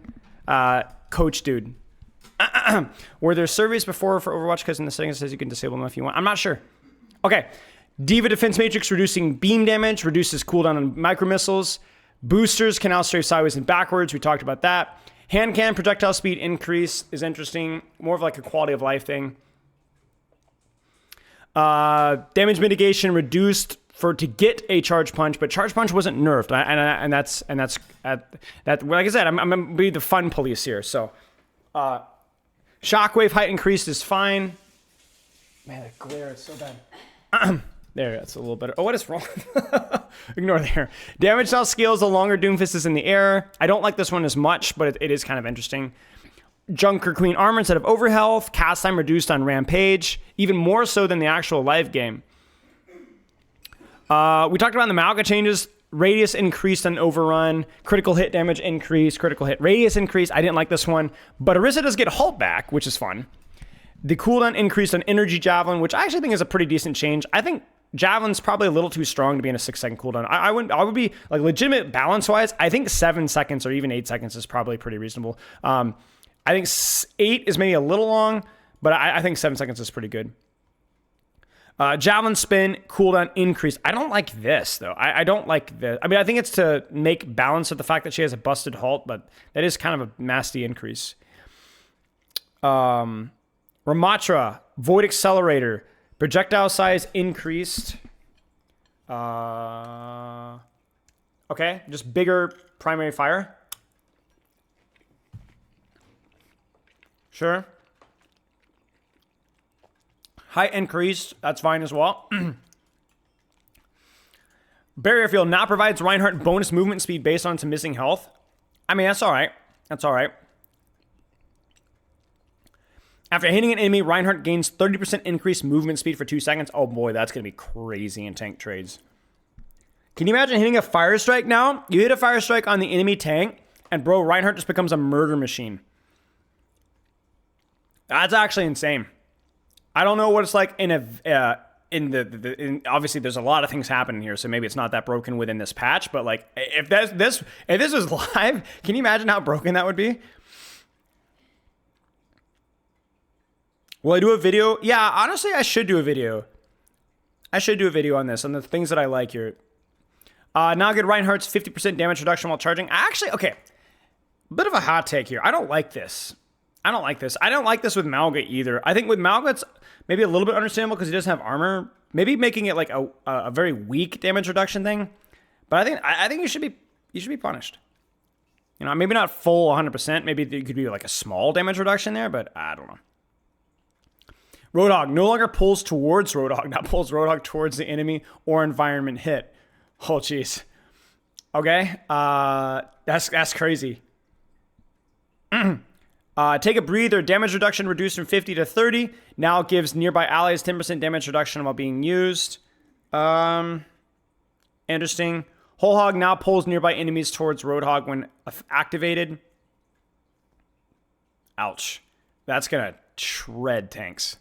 coach dude. Were there surveys before for Overwatch? Because in the settings it says you can disable them if you want. I'm not sure. Okay. Diva Defense Matrix reducing beam damage, reduces cooldown on micro missiles. Boosters can now strafe sideways and backwards. We talked about that. Hand cannon projectile speed increase is interesting. More of like a quality of life thing. Damage mitigation reduced to get a charge punch, but charge punch wasn't nerfed, and that's like I said, I'm gonna be the fun police here. So, shockwave height increased is fine. Man, that glare is so bad. There, that's a little better. Oh, what is wrong? Ignore there. Damage style scales the longer Doomfist is in the air. I don't like this one as much, but it is kind of interesting. Junker Queen armor instead of overhealth. Cast time reduced on Rampage, even more so than the actual live game. We talked about the Malga changes. radius increased on overrun, critical hit damage increased, critical hit radius increased. I didn't like this one, but Orisa does get halt back, which is fun. The cooldown increased on energy javelin, which I actually think is a pretty decent change. I think javelin's probably a little too strong to be in a 6-second cooldown. I would be like legitimate balance wise. I think 7 seconds or even 8 seconds is probably pretty reasonable. I think 8 is maybe a little long, but I think 7 seconds is pretty good. Javelin spin cooldown increase. I don't like this though. I don't like this. I mean, I think it's to make balance of the fact that she has a busted halt, but that is kind of a nasty increase. Ramatra, Void Accelerator, projectile size increased. Okay, just bigger primary fire. Sure. Height increased, that's fine as well. Barrier Field now provides Reinhardt bonus movement speed based on some missing health. I mean, that's all right. That's all right. After hitting an enemy, Reinhardt gains 30% increased movement speed for 2 seconds. Oh boy, that's going to be crazy in tank trades. Can you imagine hitting a fire strike now? You hit a fire strike on the enemy tank, and bro, Reinhardt just becomes a murder machine. That's actually insane. I don't know what it's like in obviously there's a lot of things happening here, so maybe it's not that broken within this patch, but like if this was live, can you imagine how broken that would be? Will I do a video? Yeah, honestly, I should do a video. I should do a video on this, on the things that I like here. Now get Reinhardt's 50% damage reduction while charging. Actually, okay, a bit of a hot take here. I don't like this. I don't like this. I don't like this with Malga either. I think with Malga, it's maybe a little bit understandable because he doesn't have armor. Maybe making it like a very weak damage reduction thing. But I think you should be punished. You know, maybe not full 100%. Maybe it could be like a small damage reduction there, but I don't know. Roadhog no longer pulls towards Roadhog, not pulls Roadhog towards the enemy or environment hit. Oh, jeez. Okay, that's crazy. Take a breather. Damage reduction reduced from 50 to 30. Now gives nearby allies 10% damage reduction while being used. Interesting. Whole Hog now pulls nearby enemies towards Roadhog when activated. Ouch. That's going to shred tanks.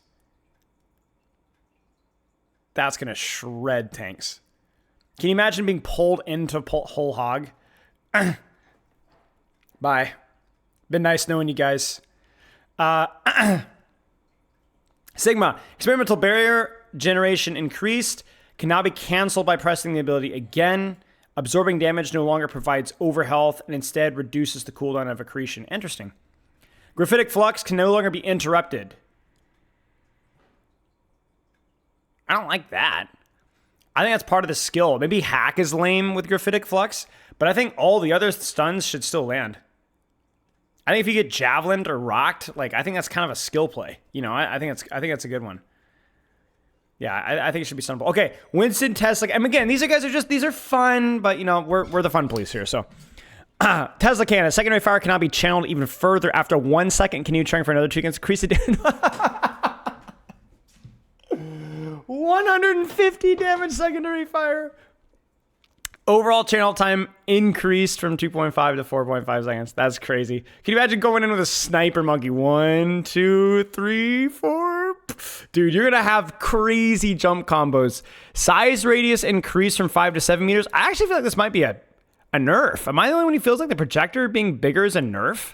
That's going to shred tanks. Can you imagine being pulled into Whole Hog? Bye. Been nice knowing you guys. Sigma. Experimental barrier generation increased. Can now be canceled by pressing the ability again. Absorbing damage no longer provides overhealth and instead reduces the cooldown of accretion. Interesting. Graphitic flux can no longer be interrupted. I don't like that. I think that's part of the skill. Maybe hack is lame with graphitic flux, but I think all the other stuns should still land. I think if you get javelined or rocked, like I think that's kind of a skill play. You know, I think that's a good one. Yeah, I think it should be stunable. Okay, Winston Tesla. And again, these are fun, but you know, we're the fun police here. So Tesla cannon. Secondary fire cannot be channeled even further after 1 second. Continue trying for another 2 seconds. Increase it. 150 damage secondary fire. Overall channel time increased from 2.5 to 4.5 seconds. That's crazy. Can you imagine going in with a sniper monkey? 1, 2, 3, 4. Dude, you're going to have crazy jump combos. Size radius increased from 5 to 7 meters. I actually feel like this might be a nerf. Am I the only one who feels like the projector being bigger is a nerf?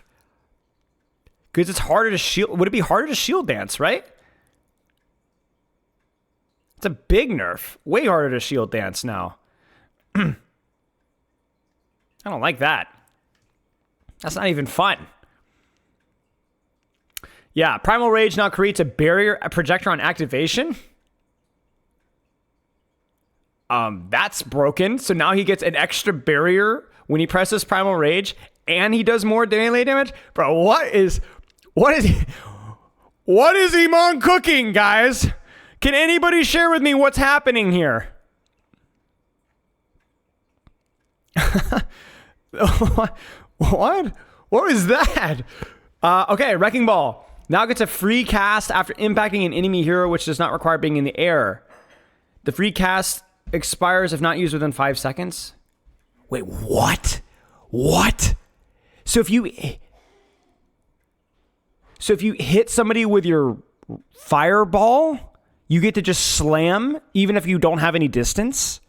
Because it's harder to shield. Would it be harder to shield dance, right? It's a big nerf. Way harder to shield dance now. I don't like that. That's not even fun. Yeah, Primal Rage now creates a projector on activation. That's broken. So now he gets an extra barrier when he presses Primal Rage, and he does more melee damage. Bro, what is Iman cooking, guys? Can anybody share with me what's happening here? What? What was that? Okay, Wrecking Ball. Now gets a free cast after impacting an enemy hero, which does not require being in the air. The free cast expires if not used within 5 seconds. Wait, what? What? So if you hit somebody with your fireball, you get to just slam even if you don't have any distance?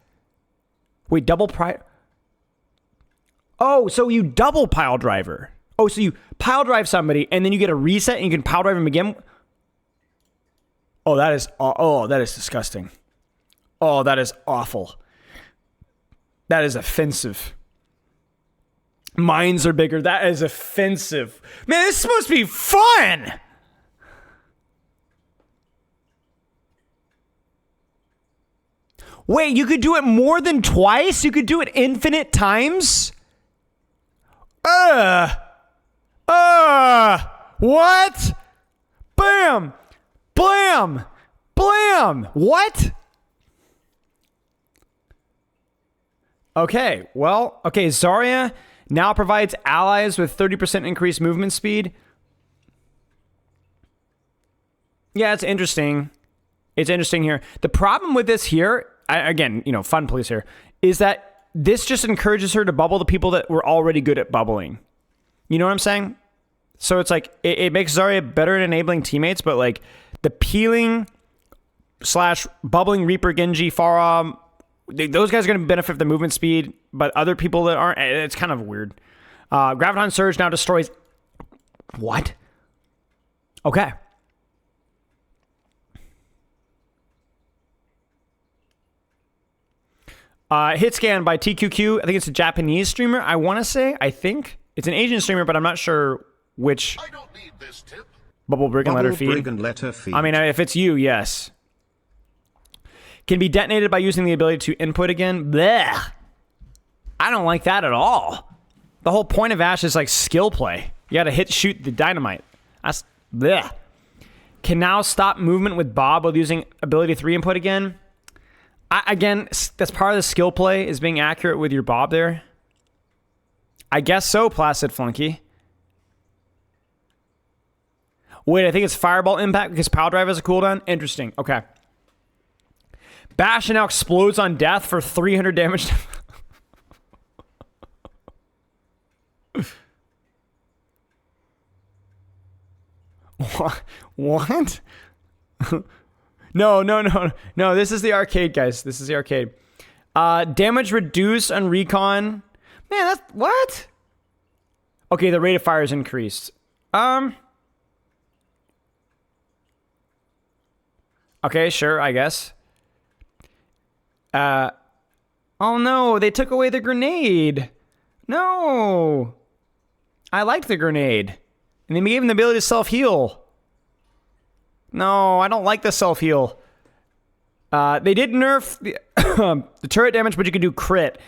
Wait, double prior. Oh, so you double pile driver. Oh, so you pile drive somebody and then you get a reset and you can pile drive them again. Oh, that is disgusting. Oh, that is awful. That is offensive. Mines are bigger. That is offensive. Man, this is supposed to be fun. Wait, you could do it more than twice? You could do it infinite times? What? Bam! Blam! Blam! What? Okay, well, Zarya now provides allies with 30% increased movement speed. Yeah, it's interesting. It's interesting here. The problem with this here, again, fun police here, is that this just encourages her to bubble the people that were already good at bubbling. You know what I'm saying? So it's like, it makes Zarya better at enabling teammates, but like the peeling / bubbling Reaper, Genji, Pharah, those guys are going to benefit from the movement speed, but other people that aren't, it's kind of weird. Graviton Surge now destroys... What? Okay. Hit scan by TQQ. I think it's a Japanese streamer. I think. It's an Asian streamer, but I'm not sure which...
I don't need this tip.
Bubble Brig and Letter Feed.
Brig and Letter Feed.
I mean, if it's you, yes. Can be detonated by using the ability to input again. Blech. I don't like that at all. The whole point of Ashe is like skill play. You gotta shoot the dynamite. That's blech. Can now stop movement with Bob while using ability 3 input again. Again, that's part of the skill play, is being accurate with your Bob there. I guess so, Placid Flunky. Wait, I think it's Fireball Impact because Pile Drive has a cooldown. Interesting. Okay. Bastion now explodes on death for 300 damage. What? No. This is the arcade, guys. This is the arcade. Damage reduced on recon. Man, that's... What? Okay, the rate of fire is increased. Okay, sure, I guess. Oh no, they took away the grenade. No. I liked the grenade. And they gave him the ability to self-heal. No, I don't like the self-heal. They did nerf the turret damage, but you can do crit.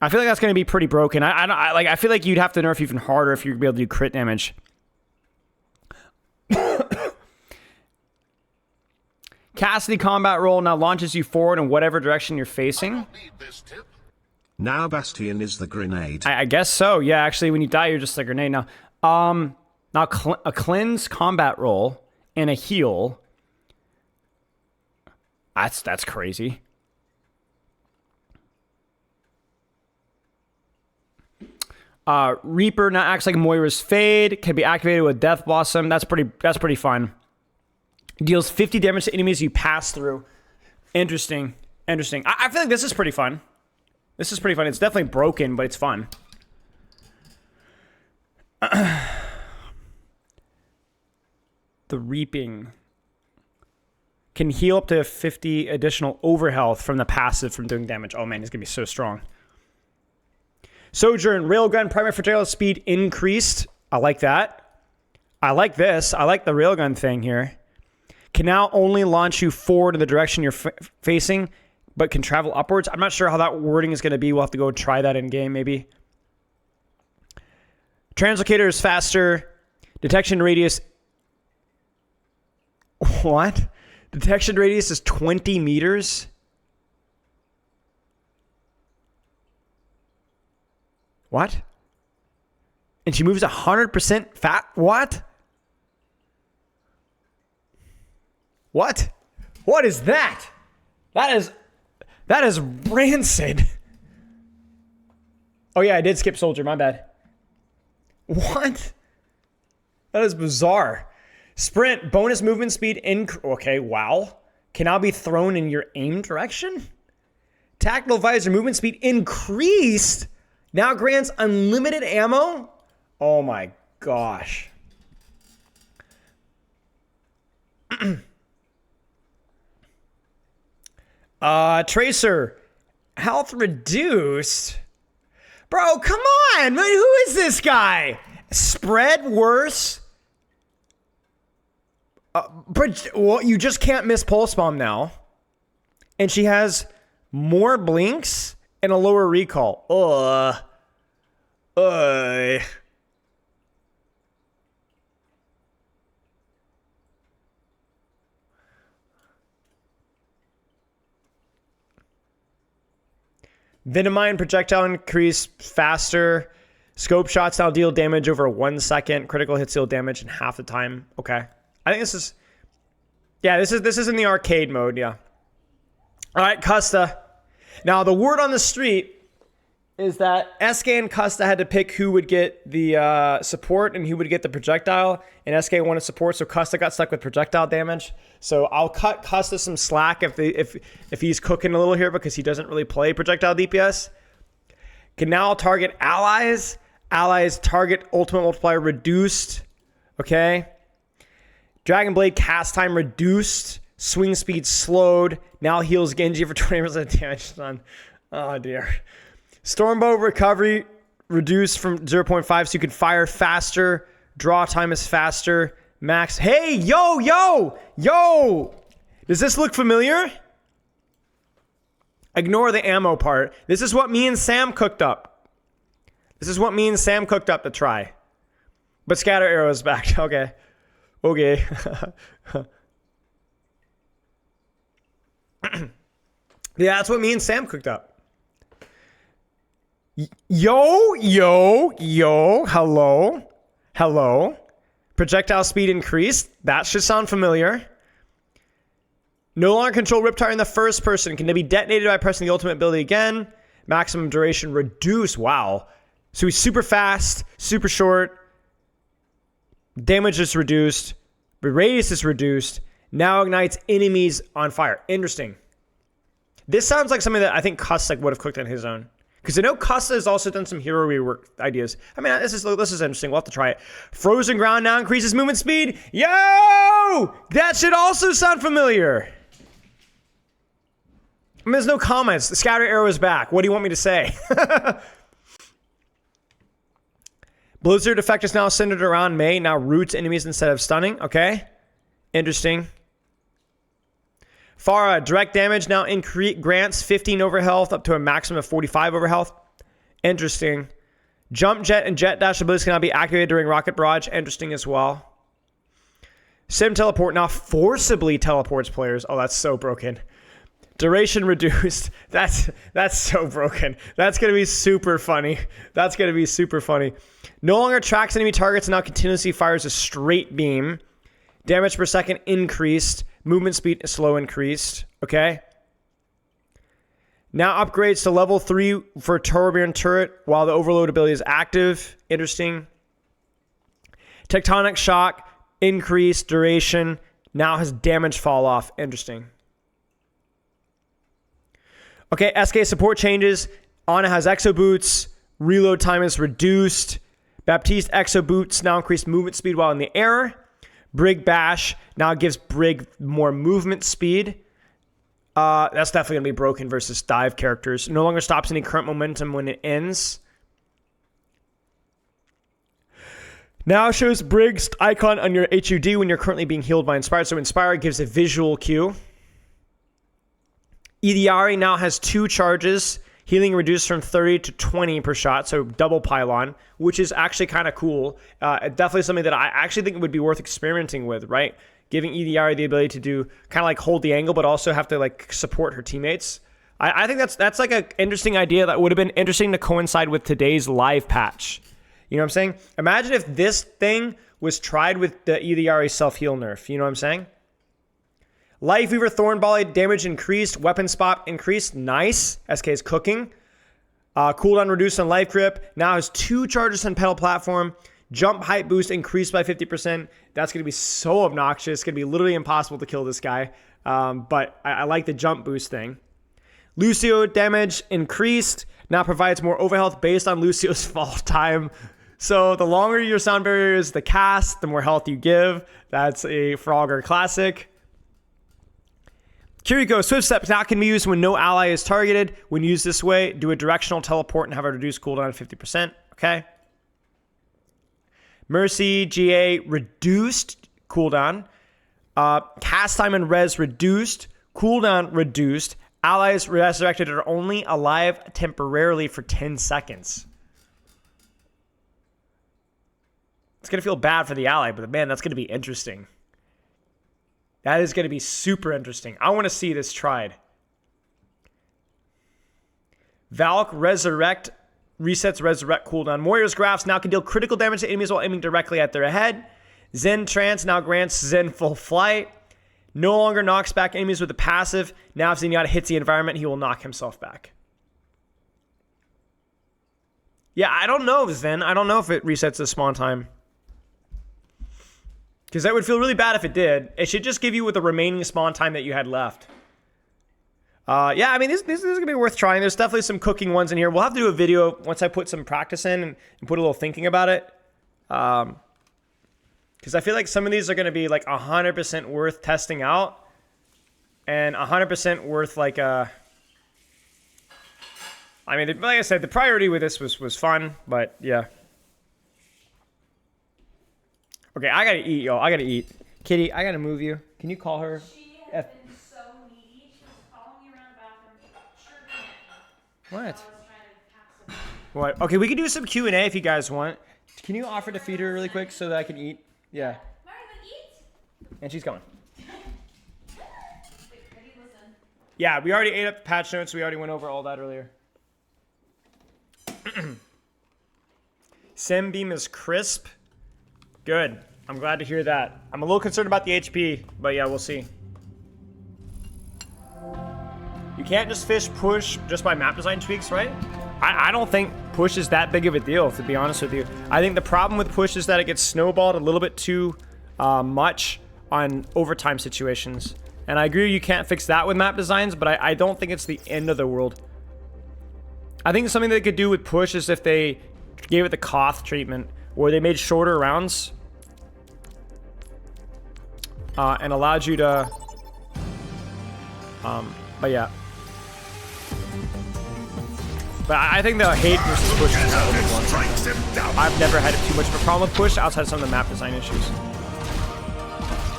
I feel like that's going to be pretty broken. I feel like you'd have to nerf even harder if you'd be able to do crit damage. Cassidy combat roll now launches you forward in whatever direction you're facing.
I don't need this tip.
Now Bastion is the grenade.
I guess so. Yeah, actually, when you die, you're just a grenade now. Now a cleanse combat roll and a heal. That's crazy. Reaper now acts like Moira's Fade. Can be activated with Death Blossom. That's pretty fun. Deals 50 damage to enemies you pass through. Interesting. I feel like this is pretty fun. It's definitely broken, but it's fun. The Reaping can heal up to 50 additional overhealth from the passive from doing damage. Oh man, it's gonna be so strong. Sojourn, Railgun, primary fragile speed increased. I like that. I like this. I like the Railgun thing here. Can now only launch you forward in the direction you're facing, but can travel upwards. I'm not sure how that wording is going to be. We'll have to go try that in game, maybe. Translocator is faster. Detection radius... What? Detection radius is 20 meters? What? And she moves 100% fat? What? What? What is that? That is rancid. Oh yeah, I did skip soldier, my bad. What? That is bizarre. Sprint, bonus movement speed, okay, wow. Can now be thrown in your aim direction? Tactical visor, movement speed increased. Now grants unlimited ammo? Oh my gosh. Tracer, health reduced? Bro, come on, man, who is this guy? Spread worse? Well, you just can't miss pulse bomb now. And she has more blinks and a lower recall. Venomine projectile increase faster. Scope shots now deal damage over 1 second. Critical hits deal damage in half the time. Okay. I think this is... Yeah, this is in the arcade mode, yeah. Alright, Custa. Now, the word on the street is that SK and Custa had to pick who would get the support and who would get the projectile. And SK wanted support, so Custa got stuck with projectile damage. So I'll cut Custa some slack if he's cooking a little here because he doesn't really play projectile DPS. Can now target allies. Allies target ultimate multiplier reduced. Okay. Dragon Blade cast time reduced. Swing speed slowed. Now heals Genji for 20% damage done. Oh dear. Stormbow recovery reduced from 0.5 so you can fire faster. Draw time is faster. Max. Hey, yo! Does this look familiar? Ignore the ammo part. This is what me and Sam cooked up. To try. But scatter arrow is back. Okay. Yeah, that's what me and Sam cooked up. Yo, hello. Projectile speed increased. That should sound familiar. No longer control Riptide in the first person. Can be detonated by pressing the ultimate ability again. Maximum duration reduced. Wow. So he's super fast, super short. Damage is reduced. Radius is reduced. Now ignites enemies on fire. Interesting. This sounds like something that I think Custa would have cooked on his own. Because I know Custa has also done some hero rework ideas. I mean, this is interesting. We'll have to try it. Frozen ground now increases movement speed. Yo! That should also sound familiar. I mean, there's no comments. The scatter arrow is back. What do you want me to say? Blizzard effect is now centered around Mei. Now roots enemies instead of stunning. Okay. Interesting. Pharah, direct damage now grants 15 over health up to a maximum of 45 over health. Interesting. Jump jet and jet dash abilities can now be activated during rocket barrage. Interesting as well. Sim teleport now forcibly teleports players. Oh, that's so broken. Duration reduced. That's so broken. That's going to be super funny. No longer tracks enemy targets and now continuously fires a straight beam. Damage per second increased. Movement speed slow increased. Okay. Now upgrades to level 3 for Torbjorn turret while the overload ability is active. Interesting. Tectonic shock increased duration. Now has damage fall off. Interesting. Okay, SK support changes. Ana has exo boots. Reload time is reduced. Baptiste exo boots now increase movement speed while in the air. Brig bash now gives Brig more movement speed. That's definitely going to be broken versus dive characters. No longer stops any current momentum when it ends. Now shows Brig's icon on your HUD when you're currently being healed by Inspired. So Inspired gives a visual cue. Idiari now has 2 charges. Healing reduced from 30 to 20 per shot, so double pylon, which is actually kind of cool. Definitely something that I actually think would be worth experimenting with, right? Giving Idiari the ability to do kind of like hold the angle, but also have to like support her teammates. I think that's like an interesting idea that would have been interesting to coincide with today's live patch. You know what I'm saying? Imagine if this thing was tried with the Idiari self-heal nerf. You know what I'm saying? Life Weaver Thorn Volley damage increased. Weapon spot increased. Nice. SK is cooking. Cooldown reduced on life grip. Now has 2 charges on pedal platform. Jump height boost increased by 50%. That's going to be so obnoxious. It's going to be literally impossible to kill this guy. But I like the jump boost thing. Lucio damage increased. Now provides more overhealth based on Lucio's fall time. So the longer your sound barrier is the cast, the more health you give. That's a Frogger classic. Kiriko, Swift Step now can be used when no ally is targeted. When used this way, do a directional teleport and have a reduced cooldown of 50%. Okay. Mercy, GA, reduced cooldown. Cast time and res reduced. Cooldown reduced. Allies resurrected are only alive temporarily for 10 seconds. It's going to feel bad for the ally, but man, that's going to be interesting. That is going to be super interesting. I want to see this tried. Valk Resurrect resets Resurrect cooldown. Warrior's Grasp now can deal critical damage to enemies while aiming directly at their head. Zen Trance now grants Zen Full Flight. No longer knocks back enemies with a passive. Now if Zenyatta hits the environment, he will knock himself back. Yeah, I don't know, Zen. I don't know if it resets the spawn time. Because that would feel really bad if it did. It should just give you with the remaining spawn time that you had left. Yeah, I mean, this is going to be worth trying. There's definitely some cooking ones in here. We'll have to do a video once I put some practice in and put a little thinking about it. Because I feel like some of these are going to be like 100% worth testing out. And 100% worth like I mean, like I said, the priority with this was fun. But yeah. Okay, I gotta eat, y'all. I gotta eat. Kitty, I gotta move you. Can you call her?
She has been so needy. She was following me around the bathroom, chirping at me.
What?
I was trying to pack some.
What? Okay, we can do some Q&A if you guys want. Can you offer to feed her really quick so that I can eat? Yeah.
Marvin, eat!
And she's coming.
Wait, Eddie, listen.
Yeah, we already ate up the patch notes. We already went over all that earlier. Simbeam is crisp. Good. I'm glad to hear that. I'm a little concerned about the HP, but yeah, we'll see. You can't just fish push just by map design tweaks, right? I don't think push is that big of a deal, to be honest with you. I think the problem with push is that it gets snowballed a little bit too much on overtime situations. And I agree you can't fix that with map designs, but I don't think it's the end of the world. I think something they could do with push is if they gave it the Koth treatment, where they made shorter rounds and allowed you to but yeah, but I think the hate versus push is a little bit more. I've never had too much of a problem with push outside of some of the map design issues.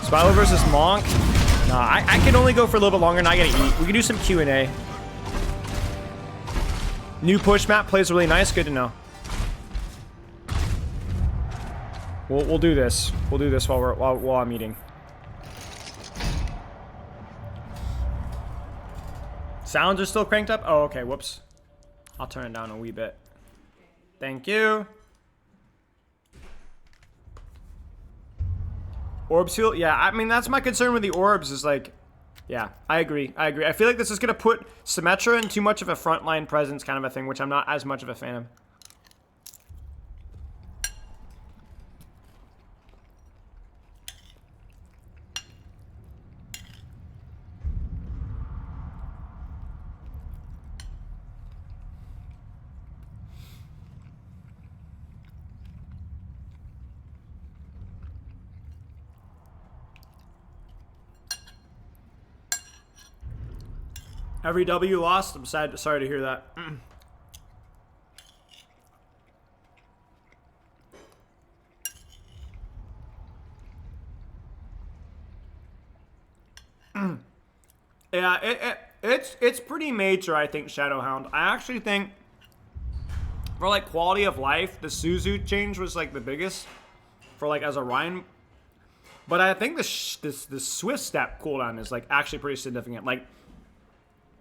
Spilo versus Monk, nah, I can only go for a little bit longer and I gotta eat. We can do some Q&A. New push map plays really nice, good to know. We'll do this. We'll do this while I'm eating. Sounds are still cranked up? Oh, okay. Whoops. I'll turn it down a wee bit. Thank you. Orbs heal? Yeah, I mean, that's my concern with the orbs is like, yeah, I agree. I agree. I feel like this is going to put Symmetra in too much of a frontline presence kind of a thing, which I'm not as much of a fan of. Every W lost? I'm sorry to hear that. Yeah, it's pretty major, I think, Shadowhound. I actually think for like quality of life, the Suzu change was like the biggest for like as a Ryan. But I think the Swift Step cooldown is like actually pretty significant. Like,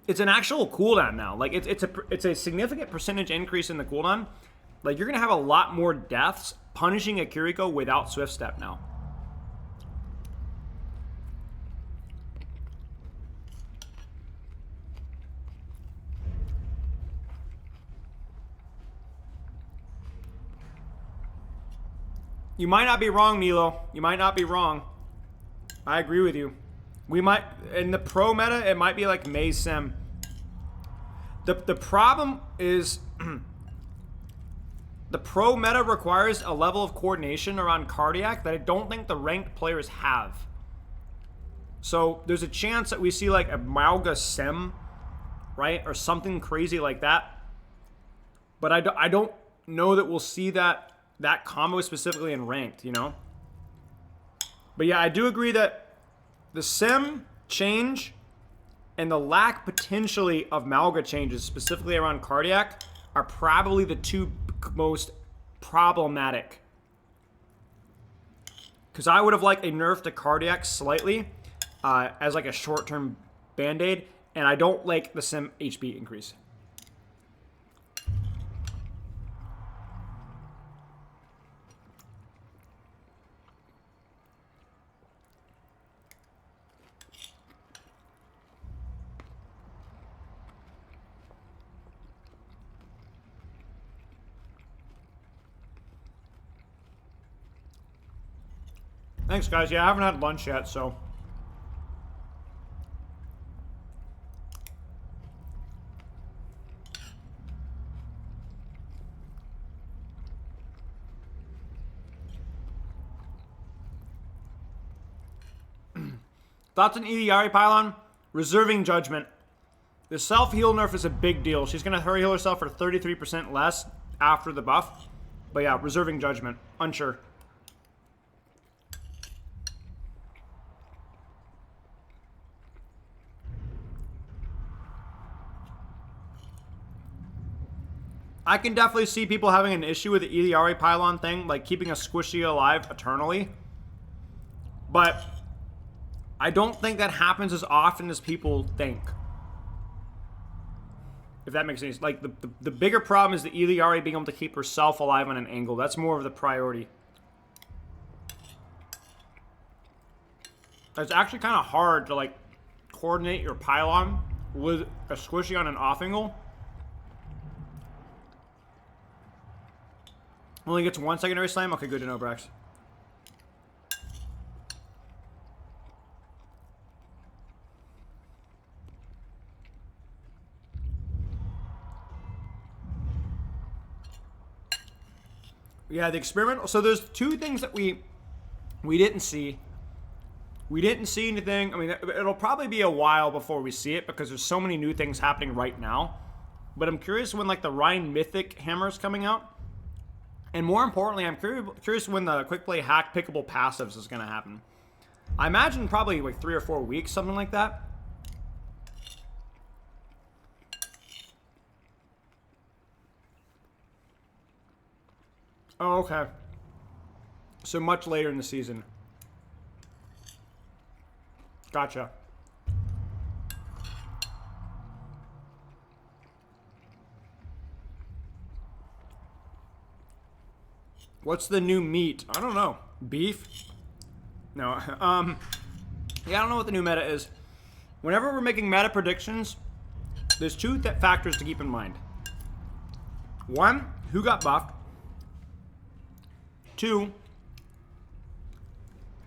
it's an actual cooldown now. Like, it's a significant percentage increase in the cooldown. Like, you're gonna have a lot more deaths punishing a Kiriko without Swift Step now. You might not be wrong, Nilo. You might not be wrong. I agree with you. We might, in the pro meta, it might be like Maze Sim. The problem is the pro meta requires a level of coordination around cardiac that I don't think the ranked players have. So there's a chance that we see like a Malga Sim, right? Or something crazy like that. But I don't know that we'll see that combo specifically in ranked, you know? But yeah, I do agree that the Sim change and the lack potentially of Malga changes, specifically around cardiac, are probably the two most problematic. Because I would have liked a nerf to cardiac slightly as like a short-term band-aid, and I don't like the Sim HP increase. Thanks, guys. Yeah, I haven't had lunch yet, so. Thoughts on EDRE Pylon? Reserving judgment. The self-heal nerf is a big deal. She's going to hurry heal herself for 33% less after the buff. But yeah, reserving judgment. Unsure. I can definitely see people having an issue with the EDRE Pylon thing, like keeping a squishy alive eternally. But I don't think that happens as often as people think. If that makes sense. Like, the bigger problem is the EDRE being able to keep herself alive on an angle. That's more of the priority. It's actually kind of hard to, like, coordinate your pylon with a squishy on an off angle. Only gets one secondary slam? Okay, good to know, Brax. Yeah, the experiment. So there's two things that we didn't see. We didn't see anything. I mean, it'll probably be a while before we see it because there's so many new things happening right now. But I'm curious when, like, the Rhine Mythic hammer is coming out. And more importantly, I'm curious when the quick play hack pickable passives is going to happen. I imagine probably like 3 or 4 weeks, something like that. Oh, okay. So much later in the season. Gotcha. What's the new meat? I don't know. Beef? No. Yeah, I don't know what the new meta is. Whenever we're making meta predictions, there's two factors to keep in mind. One, who got buffed? Two,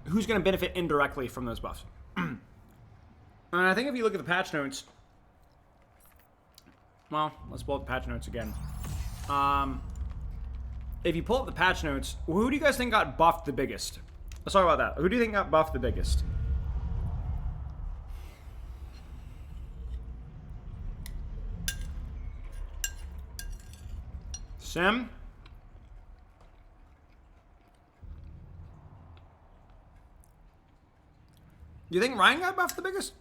who's going to benefit indirectly from those buffs? And I think if you look at the patch notes, well, let's pull up the patch notes again. If you pull up the patch notes, who do you guys think got buffed the biggest? Let's talk about that. Who do you think got buffed the biggest? Sim? You think Ryan got buffed the biggest?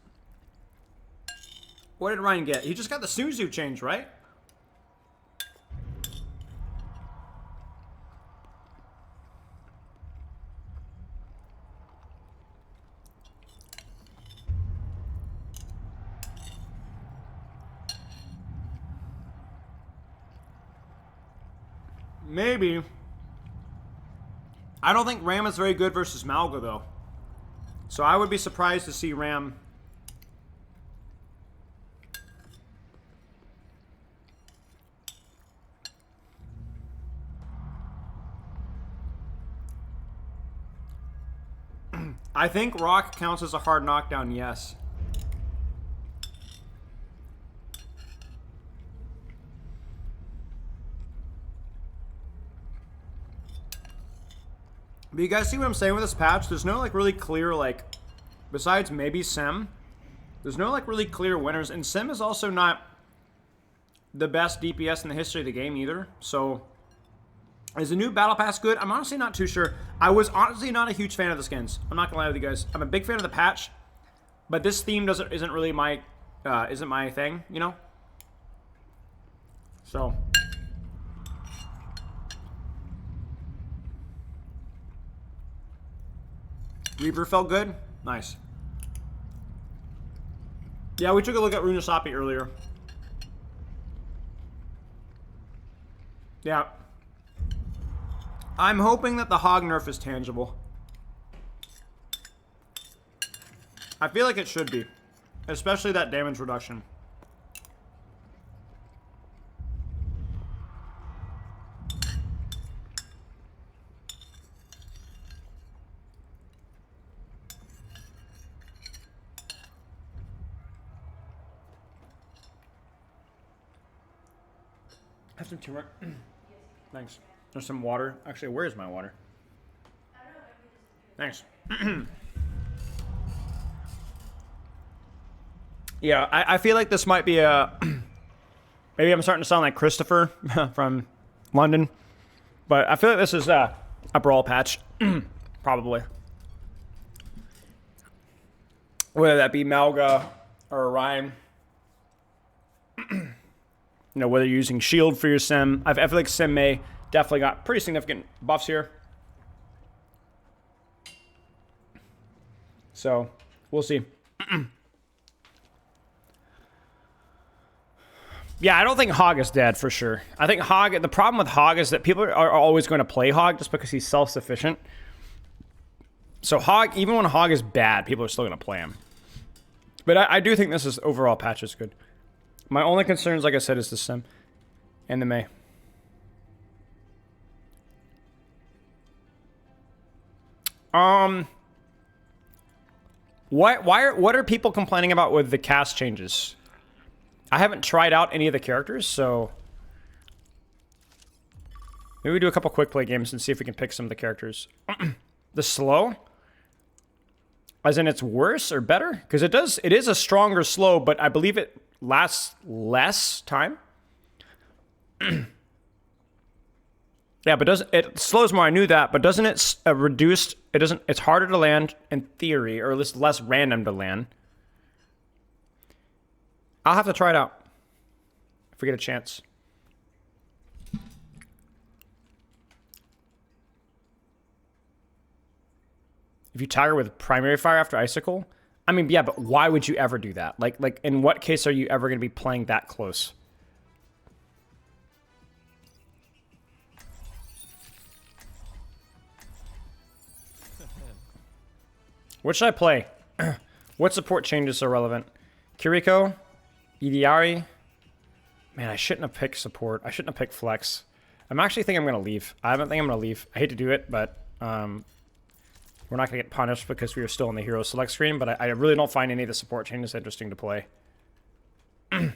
What did Ryan get? He just got the Suzu change, right? Maybe. I don't think Ram is very good versus Malga, though. So I would be surprised to see Ram. I think rock counts as a hard knockdown, yes. But you guys see what I'm saying with this patch? There's no like really clear like, besides maybe Sim, there's no like really clear winners. And Sim is also not the best DPS in the history of the game either. So is the new battle pass good? I'm honestly not too sure. I was honestly not a huge fan of the skins. I'm not gonna lie with you guys. I'm a big fan of the patch, but this theme isn't really my isn't my thing, you know? So Reaper felt good? Nice. Yeah, we took a look at Runasapi earlier. Yeah. I'm hoping that the hog nerf is tangible. I feel like it should be. Especially that damage reduction. Have some turmeric. Thanks. There's some water. Actually, where is my water? Thanks. Yeah, I feel like this might be a... Maybe I'm starting to sound like Christopher from London. But I feel like this is a brawl patch. Probably. Whether that be Malga or Orion. You know, whether you're using shield for your sim. I feel like sim May definitely got pretty significant buffs here. So, we'll see. Yeah, I don't think Hog is dead for sure. I think Hog, the problem with Hog is that people are always going to play Hog just because he's self-sufficient. So Hog, even when Hog is bad, people are still going to play him. But I do think this is overall patch is good. My only concerns, like I said, is the sim and the May. What are people complaining about with the cast changes? I haven't tried out any of the characters, so maybe we do a couple quick play games and see if we can pick some of the characters. The slow, as in it's worse or better, because it is a stronger slow, but I believe it lasts less time. Yeah, but it slows more. I knew that, but doesn't it reduced? It doesn't. It's harder to land in theory, or at least less random to land. I'll have to try it out if we get a chance. If you tire with primary fire after icicle, I mean, yeah, but why would you ever do that? Like, in what case are you ever going to be playing that close? What should I play? What support changes are relevant? Kiriko? Idiari? Man, I shouldn't have picked support. I shouldn't have picked flex. I'm actually thinking I'm going to leave. I don't think I'm going to leave. I hate to do it, but we're not going to get punished because we are still in the hero select screen, but I really don't find any of the support changes interesting to play. I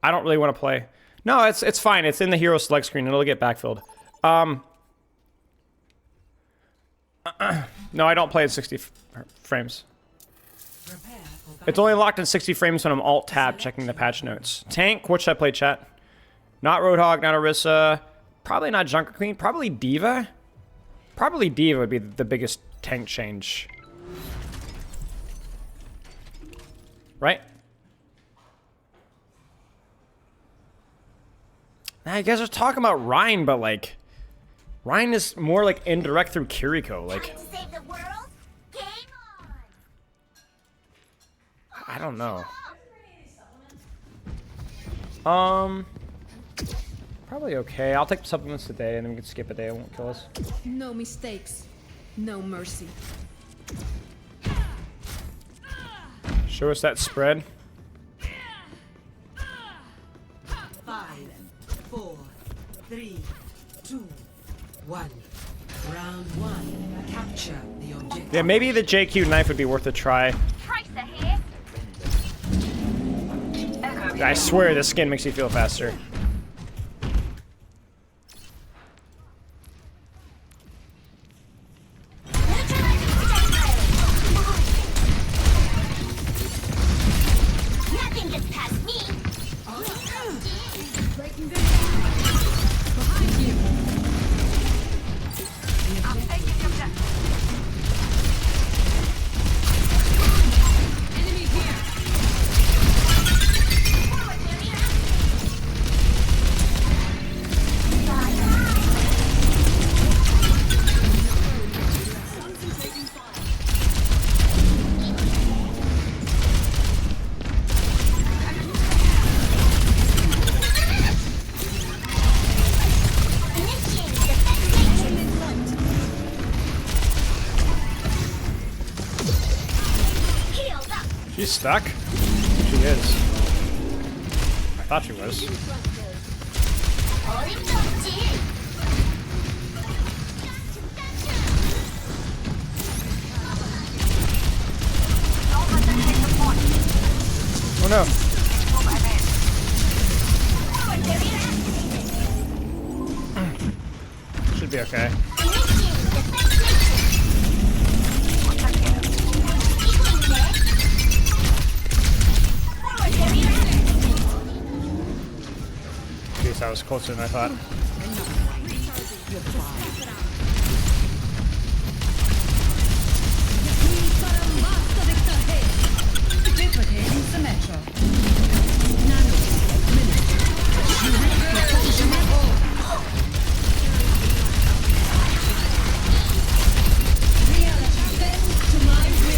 don't really want to play. No, it's fine. It's in the hero select screen. It'll get backfilled. No, I don't play at 60 frames. It's only locked in 60 frames when I'm alt-tab checking the patch notes. Tank, what should I play, chat? Not Roadhog, not Orisa. Probably not Junker Queen. Probably Diva. Probably Diva would be the biggest tank change. Right? Now, you guys are talking about Ryan, but, like... Ryan is more, like, indirect through Kiriko. Like...
Save the world? Game on!
I don't know. Probably okay. I'll take supplements today, and then we can skip a day. It won't kill us.
No mistakes. No mercy.
Show us that spread.
5, 4, 3, 2, 1. Round one. Capture the objective.
Yeah, maybe the JQ knife would be worth a try.
Tracer here.
I swear this skin makes you feel faster.
Neutralizing projectile. Nothing gets past me.
Breaking them down. Behind you.
I'm taking the objective.
Enemy here.
Forward, Maria.
Concentrating fire.
Initiating defense matrix. Healed up.
She's stuck? She is. I thought she was.
어림없지.
Oh no.
Forward, Maria.
Should be okay.
Initiating defense matrix. Equaling net. Forward, Maria.
Jeez, that was closer than I thought.
Duplicating the metro. Nano. Reality bends to my will.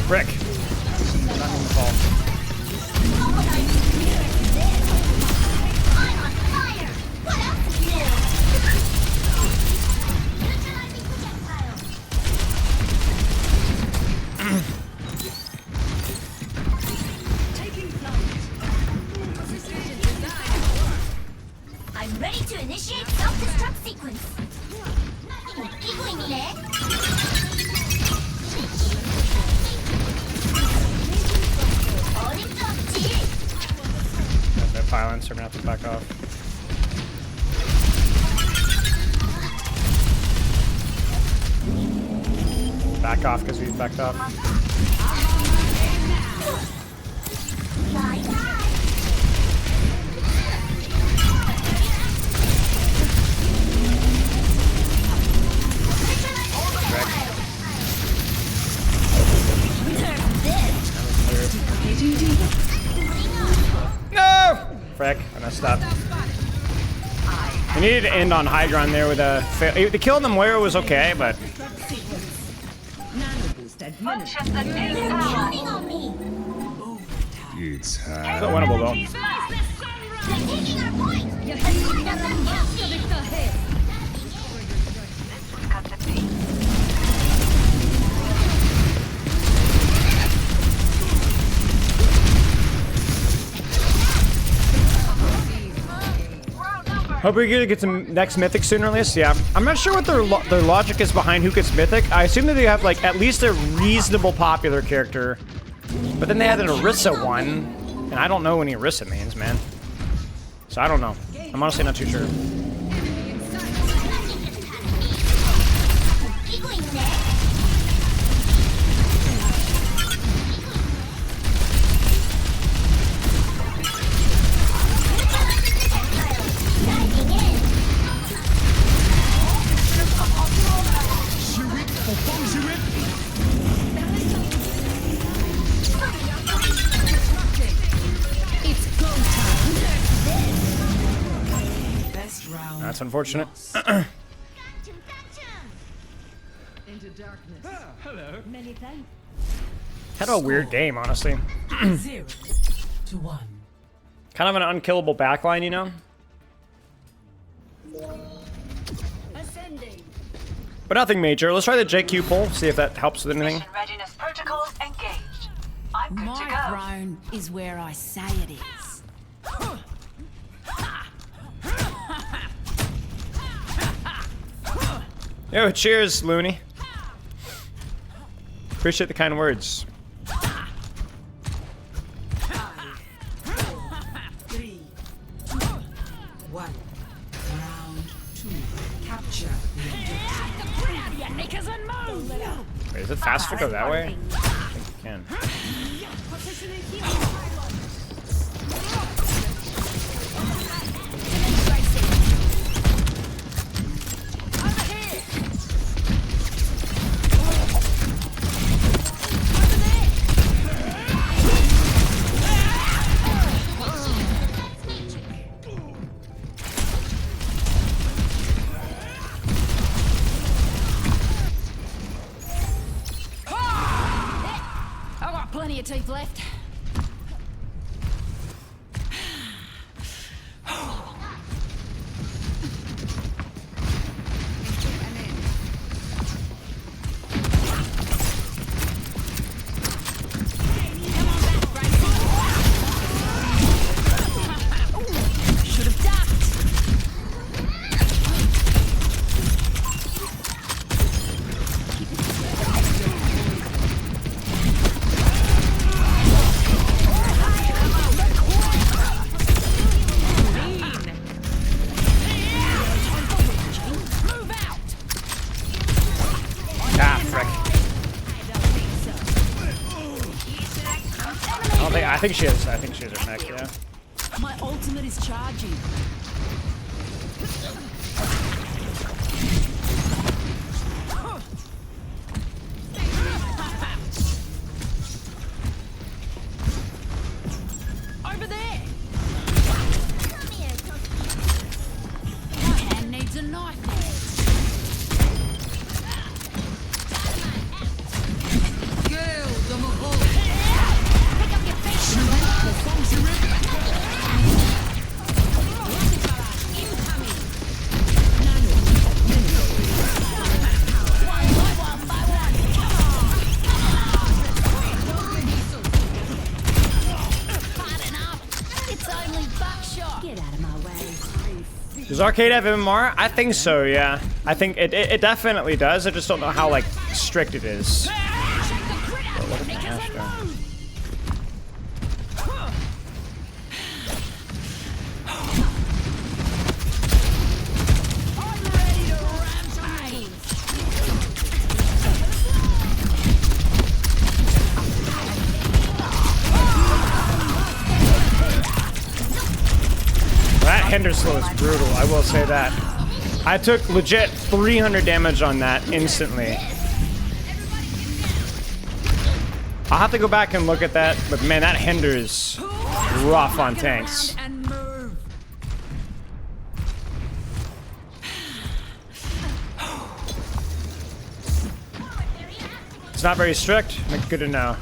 Brick. Not in the fall.
I'm on fire! What else is new? Neutralizing projectile.
Taking flight. Precision design.
I'm ready to initiate self-destruct sequence. Equaling net. 어림없지.
That violence, we're gonna have to back off. Back off because we've backed off.
Bye bye.
No! Frick, I messed up. We needed to end on high ground there with a the kill on the Moira was okay, but
Nano boost administered.
Counting on me.
it's not winnable though.
They're taking our point. Let's put it up and
Hope we get some next mythic sooner or later. Yeah, I'm not sure what their logic is behind who gets mythic. I assume that they have like at least a reasonable popular character, but then they had an Orisa one, and I don't know any Orisa means, man. So I don't know. I'm honestly not too sure.
equaling net. Diving in.
It's go time.
Best round.
That's unfortunate.
Gotcha.
Into darkness. Many thanks.
Kind of a weird game, honestly.
0-1.
Kind of an unkillable backline, you know?
Ascending.
But nothing major. Let's try the JQ pull, see if that helps with anything.
Mission readiness protocols engaged. I'm good to
My
go.
throne is where I say it is.
Yo, cheers, Looney. Appreciate the kind words.
3, 2, 1. Round 2. Capture the objective.
Wait, is it faster to go that way? I think you can.
I've got plenty of teeth left. Should have ducked.
Ah, frick. I think she has her neck, yeah.
My ultimate is charging. Over there. My hand needs a knife. It's only buckshot. Get out of my way.
Does Arcade have MMR? I think so, yeah. I think it definitely does. I just don't know how, like, strict it is. That Hinder slow is brutal, I will say that. I took legit 300 damage on that instantly. I'll have to go back and look at that, but man, that hinders rough on tanks.
And move.
It's not very strict, but good to know.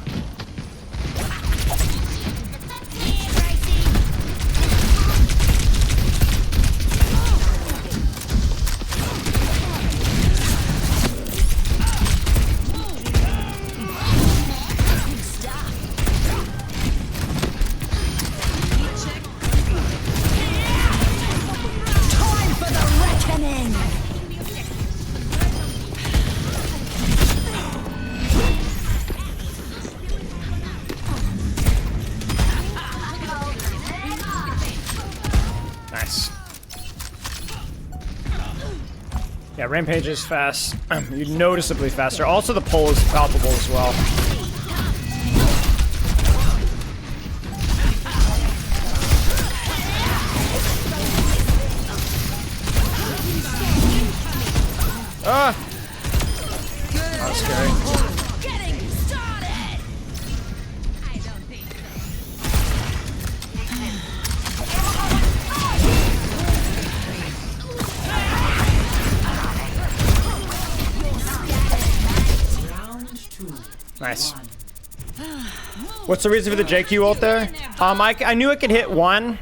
Nice. Yeah, Rampage is fast. You're noticeably faster. Also, the pull is palpable as well. Ah! That was scary.
Getting started. I don't think
Round 2.
Nice. What's the reason for the JQ ult there? I knew it could hit one,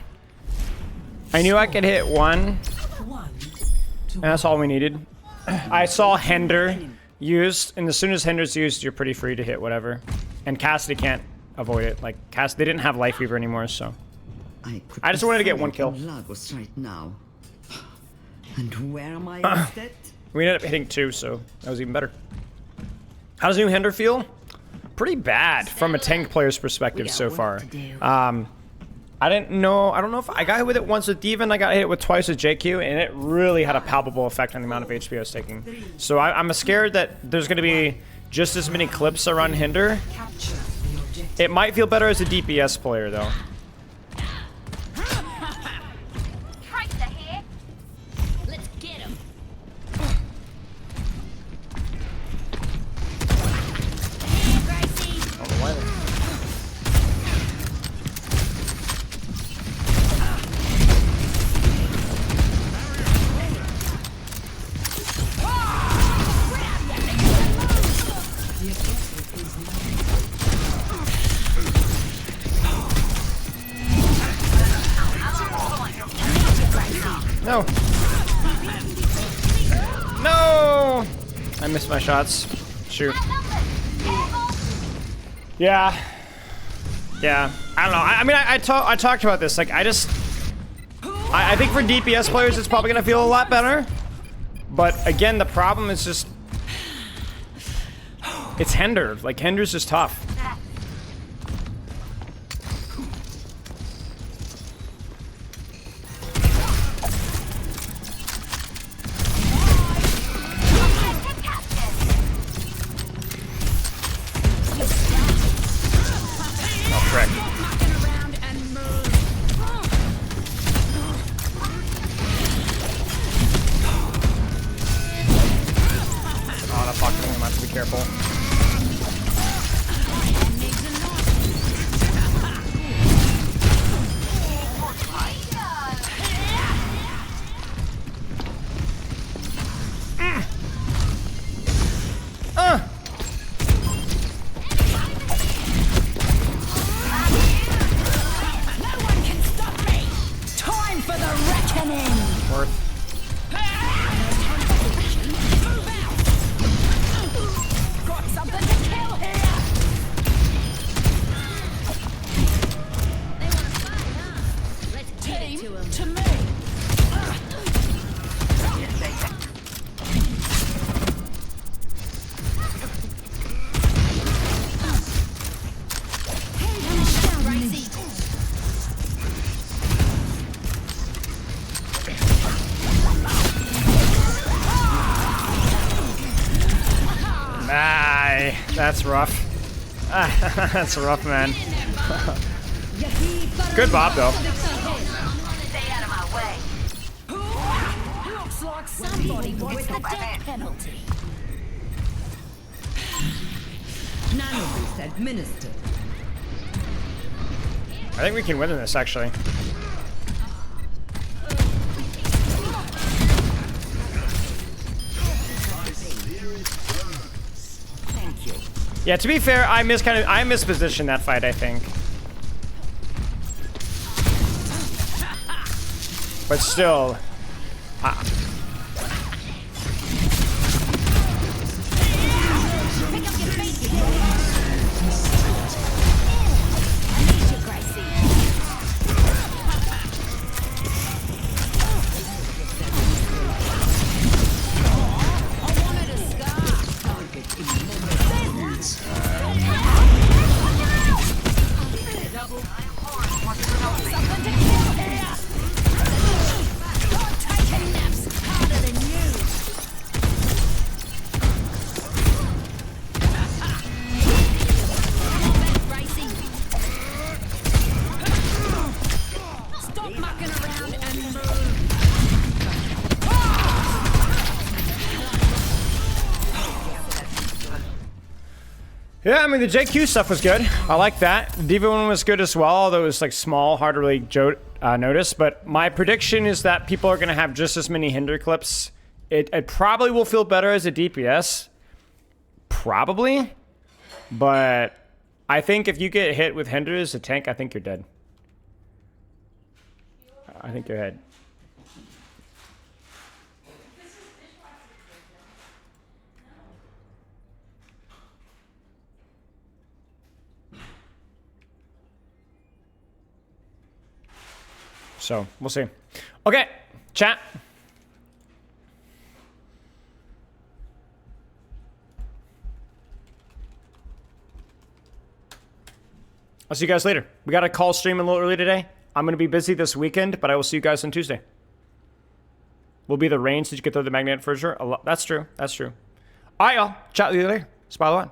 I knew I could hit one,
1 to
and that's all we needed. I saw Hinder used, and as soon as Hinder's used, you're pretty free to hit whatever. And Cassidy can't avoid it. Like, they didn't have Life Weaver anymore, so. I just wanted to get one kill.
Lagos right now. And where am I instead?
We ended up hitting 2, so that was even better. How does new Hinder feel? Pretty bad from a tank player's perspective so far. I don't know if I got hit with it once with D.Va, and I got hit with twice with JQ, and it really had a palpable effect on the amount of HP I was taking. So I'm scared that there's going to be just as many clips around Hinder.
capture the objective.
It might feel better as a DPS player, though.
Tracer here.
Let's get him. Hey, Gracie.
No. No! I missed my shots. Shoot. Yeah. Yeah. I don't know. I mean, I talked about this. Like, I think for DPS players, it's probably going to feel a lot better. But again, the problem is just... It's Hinder. Like, Hinder's just tough. Careful.
No one can stop me. Time for the reckoning.
Worth.
Got something to kill here. They want to fight, huh? Let's give it to 'em. To me.
Aye, that's rough. That's rough, man. Good Bob, though.
Stay out of my way.
Looks like somebody wants the death penalty.
Nanoboost administered.
I think we can win this, actually.
Thank you.
Yeah, to be fair, I mispositioned that fight, I think. But still, yeah, I mean, the JQ stuff was good. I like that. The D.Va one was good as well, although it was like small, hard to really notice. But my prediction is that people are going to have just as many Hinder clips. It probably will feel better as a DPS. Probably. But I think if you get hit with Hinder as a tank, I think you're dead. I think you're ahead. So we'll see. Okay, chat. I'll see you guys later. We got a call stream a little early today. I'm going to be busy this weekend, but I will see you guys on Tuesday. Will be the range that you get through the magnetic furniture. That's true. That's true. All right, y'all. Chat with you later. Spy one.